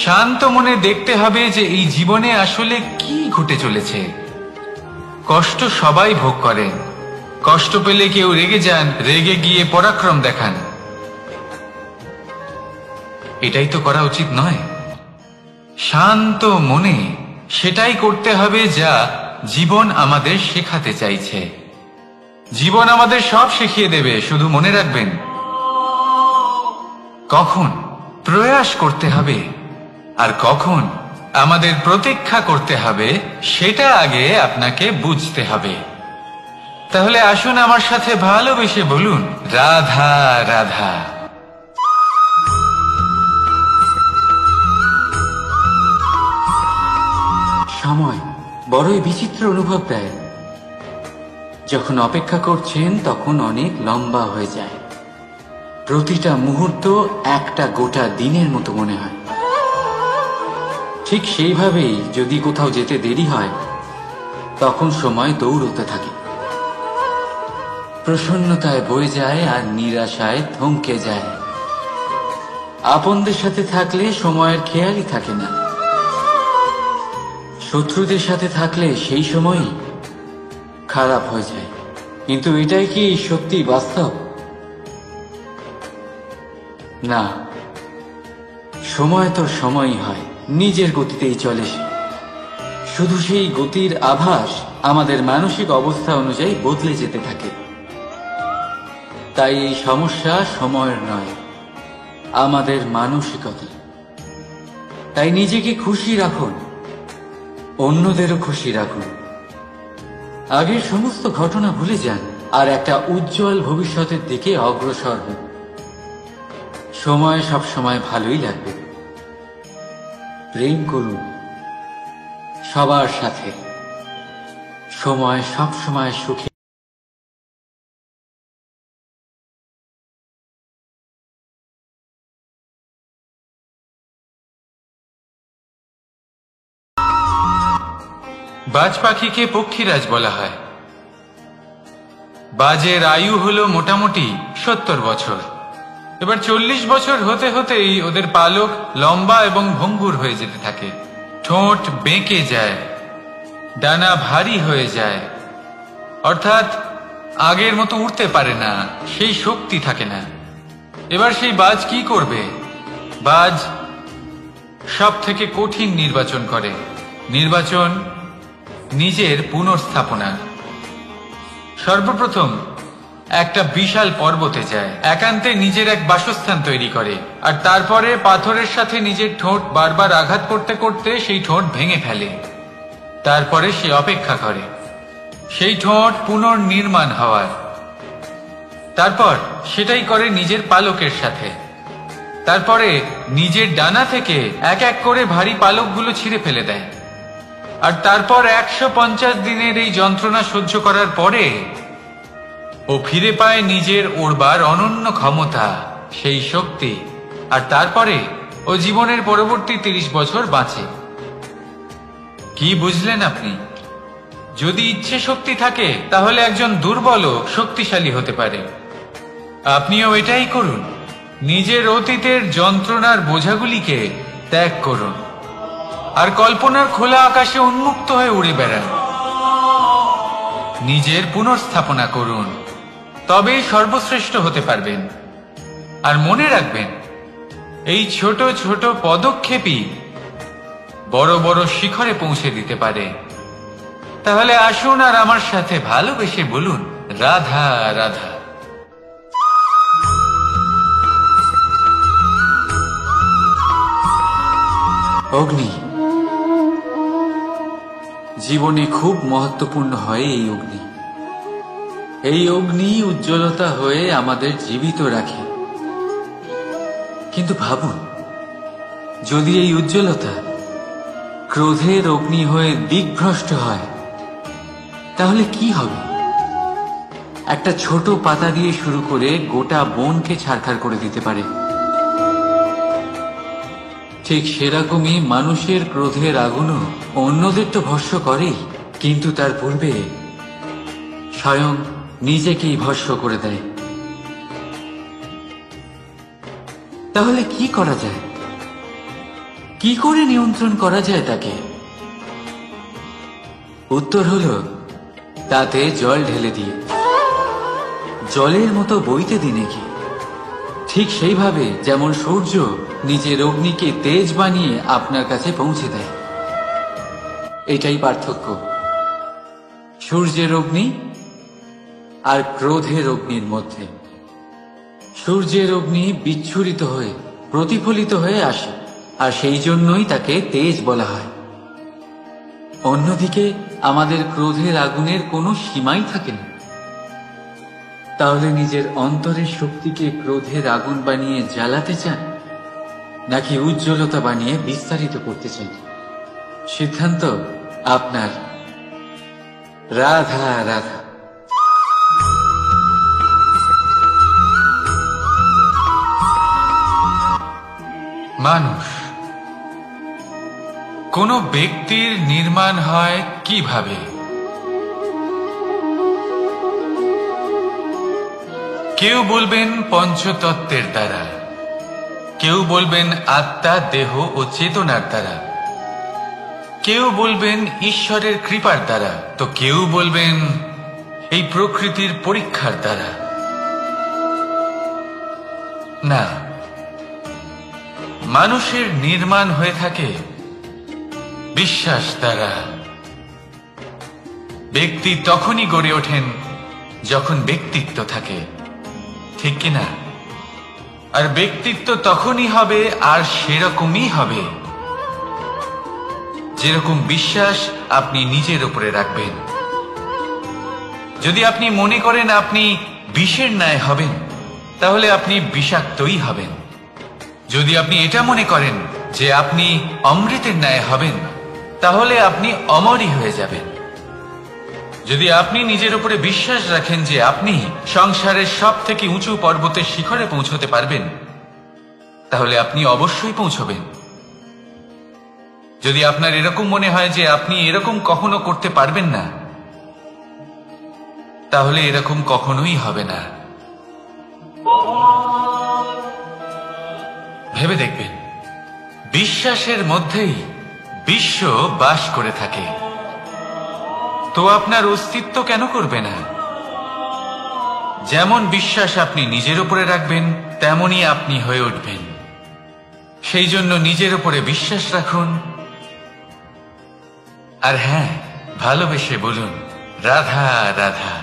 শান্ত মনে দেখতে হবে যে এই জীবনে আসলে কি ঘটে চলেছে। কষ্ট সবাই ভোগ করেন। কষ্ট পেলে কেউ রেগে যান, রেগে গিয়ে পরাক্রম দেখান। এটাই তো করা উচিত নয়। শান্ত মনে সেটাই করতে হবে যা জীবন আমাদের শেখাতে চাইছে। জীবন আমাদের সব শিখিয়ে দেবে, শুধু মনে রাখবেন কখন প্রয়াস করতে হবে আর কখন আমাদের প্রতীক্ষা করতে হবে, সেটা আগে আপনাকে বুঝতে হবে। তাহলে আসুন আমার সাথে ভালোবেসে বলুন, রাধা রাধা। সময় বড়ই বিচিত্র অনুভব দেয়। যখন অপেক্ষা করছেন তখন অনেক লম্বা হয়ে যায়। প্রতিটা মুহূর্ত একটা গোটা দিনের মতো মনে হয়। ঠিক সেইভাবেই যদি কোথাও যেতে দেরি হয়, তখন সময় দৌড়তে থাকে, প্রসন্নতায় বয়ে যায় আর নিরাশায় থমকে যায়। আপনদের সাথে থাকলে সময়ের খেয়ালই থাকে না, শত্রুদের সাথে থাকলে সেই সময়ই খারাপ হয়ে যায়। কিন্তু এটাই কি সত্যি বাস্তব? না, সময় তো সময়ই হয়, নিজের গতিতেই চলে সে। শুধু সেই গতির আভাস আমাদের মানসিক অবস্থা অনুযায়ী বদলে যেতে থাকে। তাই এই সমস্যা সময়ের নয়, আমাদের মানসিকতা। তাই নিজেকে খুশি রাখুন, অন্যদেরও খুশি রাখুন। আগের সমস্ত ঘটনা ভুলে যান আর একটা উজ্জ্বল ভবিষ্যতের দিকে অগ্রসর হন। সময় সব সময় ভালোই লাগবে। প্রেম করুন সবার সাথে। সময় সব সময় সুখী। বাজ পাখিকে পক্ষীরাজ বলা হয়। বাজের আয়ু হলো মোটামুটি 70 বছর। এবার 40 বছর হতে হতেই ওদের পালক লম্বা এবং ভঙ্গুর হয়ে যেতে থাকে, ঠোঁট বেঁকে যায়, ডানা ভারী হয়ে যায়, অর্থাৎ আগের মতো উড়তে পারে না, সেই শক্তি থাকে না। এবার সেই বাজ কি করবে? বাজ সব থেকে কঠিন নির্বাচন করে, নির্বাচন নিজের পুনর্স্থাপনা। সর্বপ্রথম একটা বিশাল পর্বতে যায়, একান্তে নিজের এক বাসস্থান তৈরি করে, আর তারপরে পাথরের সাথে নিজের ঠোঁট বারবার আঘাত করতে করতে সেই ঠোঁট ভেঙে ফেলে। তারপরে সে অপেক্ষা করে সেই ঠোঁট পুনর্নির্মাণ হওয়ার। তারপর সেটাই করে নিজের পালকের সাথে। তারপরে নিজের ডানা থেকে এক এক করে ভারী পালকগুলো ছিঁড়ে ফেলে দেয়। আর তারপর 150 দিনের এই যন্ত্রণা সহ্য করার পরে ও ফিরে পায় নিজের ওড়বার অনন্য ক্ষমতা, সেই শক্তি। আর তারপরে ও জীবনের পরবর্তী 30 বছর বাঁচে। কি বুঝলেন আপনি? যদি ইচ্ছে শক্তি থাকে তাহলে একজন দুর্বলও শক্তিশালী হতে পারে। আপনিও এটাই করুন, নিজের অতীতের যন্ত্রণার বোঝাগুলিকে ত্যাগ করুন আর কল্পনার খোলা আকাশে উন্মুক্ত হয়ে উড়ে বেড়ান। নিজের পুনর্স্থাপনা করুন, তবেই সর্বশ্রেষ্ঠ হতে পারবেন। আর মনে রাখবেন, এই ছোট ছোট পদক্ষেপই বড় বড় শিখরে পৌঁছে দিতে পারে। তাহলে আসুন আর আমার সাথে ভালোবেসে বলুন, রাধা রাধা। অগ্নি জীবনে খুব মহত্বপূর্ণ হয়। এই অগ্নি উজ্জ্বলতা হয়ে আমাদের জীবিত রাখে। কিন্তু ভাবুন, যদি এই উজ্জ্বলতা ক্রোধের অগ্নি হয়ে দিকভ্রষ্ট হয়, তাহলে কি হবে? একটা ছোট পাতা দিয়ে শুরু করে গোটা বনকে ছারখার করে দিতে পারে। ঠিক সেরকমই মানুষের ক্রোধের আগুনও অন্যদের তো ভস্ম করেই, কিন্তু তার পূর্বে স্বয়ং নিজেকেই ভস্ম করে দেয়। তাহলে কি করা যায়? কি করে নিয়ন্ত্রণ করা যায় তাকে? উত্তর হলো, তাতে জল ঢেলে দিয়ে জলের মতো বইতে দিনে কি। ঠিক সেইভাবে যেমন সূর্য নিজের অগ্নিকে তেজ বানিয়ে আপনার কাছে পৌঁছে দেয়। এটাই পার্থক্য সূর্যের অগ্নি আর ক্রোধের অগ্নির মধ্যে। সূর্যের অগ্নি বিচ্ছুরিত হয়ে প্রতিফলিত হয়ে আসে, আর সেই জন্যই তাকে তেজ বলা হয়। অন্যদিকে আমাদের ক্রোধের আগুনের কোনো সীমাই থাকে না। তাহলে নিজের অন্তরের শক্তিকে ক্রোধের আগুন বানিয়ে জ্বালাতে চান, নাকি উজ্জ্বলতা বানিয়ে বিস্তারিত করতে চান? সিদ্ধান্ত আপনার। রাধা রাধা। মানুষ, কোন ব্যক্তির নির্মাণ হয় কিভাবে? কেউ বলবেন পঞ্চতত্ত্বের দ্বারা, কেউ বলবেন আত্মা, দেহ ও চেতনার দ্বারা, কেউ বলবেন ঈশ্বরের কৃপার দ্বারা, তো কেউ বলবেন এই প্রকৃতির পরীক্ষার দ্বারা। না, মানুষের নির্মাণ হয়ে থাকে বিশ্বাস দ্বারা। ব্যক্তি তখনই গড়ে ওঠেন যখন ব্যক্তিত্ব থাকে, ঠিক কিনা? আর ব্যক্তিত্ব তখনই হবে আর সেরকমই হবে যেরকম বিশ্বাস আপনি নিজের উপরে রাখবেন। যদি আপনি মনে করেন আপনি বিষের ন্যায় হবেন, তাহলে আপনি বিষাক্তই হবেন। যদি আপনি এটা মনে করেন যে আপনি অমৃতের ন্যায় হবেন, তাহলে আপনি অমরই হয়ে যাবেন। যদি আপনি নিজের উপরে বিশ্বাস রাখেন যে আপনি সংসারের সব থেকে উঁচু পর্বতের শিখরে পৌঁছতে পারবেন, তাহলে আপনি অবশ্যই পৌঁছবেন। যদি আপনার এরকম মনে হয় যে আপনি এরকম কখনো করতে পারবেন না, তাহলে এরকম কখনোই হবে না। ভেবে দেখবেন, বিশ্বাসের মধ্যেই বিশ্ব বাস করে থাকে। তো আপনার অস্তিত্ব কেন করবে না? যেমন বিশ্বাস আপনি নিজের উপরে রাখবেন, তেমনই আপনি হয়ে উঠবেন। সেই জন্য নিজের উপরে বিশ্বাস রাখুন। আর হ্যাঁ, ভালোবেসে বলুন, রাধা রাধা।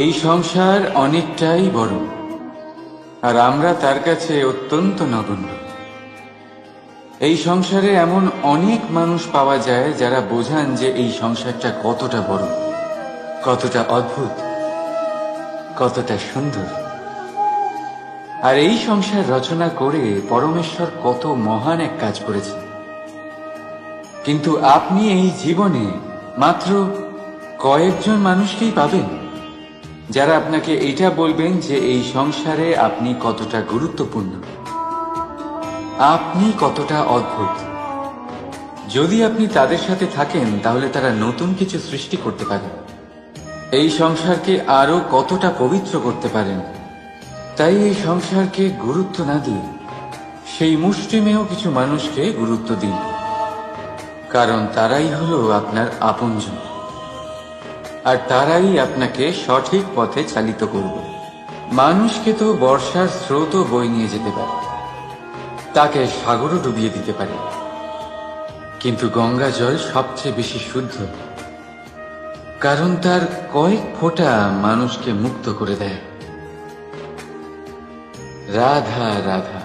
এই সংসার অনেকটাই বড়, আর আমরা তার কাছে অত্যন্ত নগণ্য। এই সংসারে এমন অনেক মানুষ পাওয়া যায় যারা বোঝান যে এই সংসারটা কতটা বড়, কতটা অদ্ভুত, কতটা সুন্দর। আর এই সংসার রচনা করে পরমেশ্বর কত মহান এক কাজ করেছেন। কিন্তু আপনি এই জীবনে মাত্র কয়েকজন মানুষকেই পাবেন যারা আপনাকে এটা বলবেন যে এই সংসারে আপনি কতটা গুরুত্বপূর্ণ, আপনি কতটা অদ্ভুত। যদি আপনি তাদের সাথে থাকেন তাহলে তারা নতুন কিছু সৃষ্টি করতে পারে, এই সংসারকে আরো কতটা পবিত্র করতে পারেন। তাই এই সংসারকে গুরুত্ব না দিয়ে সেই মুষ্টিমেয় কিছু মানুষকে গুরুত্ব দিন, কারণ তারাই হলো আপনার আপনজন, আর তারাই আপনাকে সঠিক পথে চালিত করবে। মানুষকে তো বর্ষার স্রোতও বয়ে নিয়ে যেতে পারে, তাকে সাগরও ডুবিয়ে দিতে পারে, কিন্তু গঙ্গা জল সবচেয়ে বেশি শুদ্ধ, কারণ তার কয়েক ফোঁটা মানুষকে মুক্ত করে দেয়। রাধা রাধা।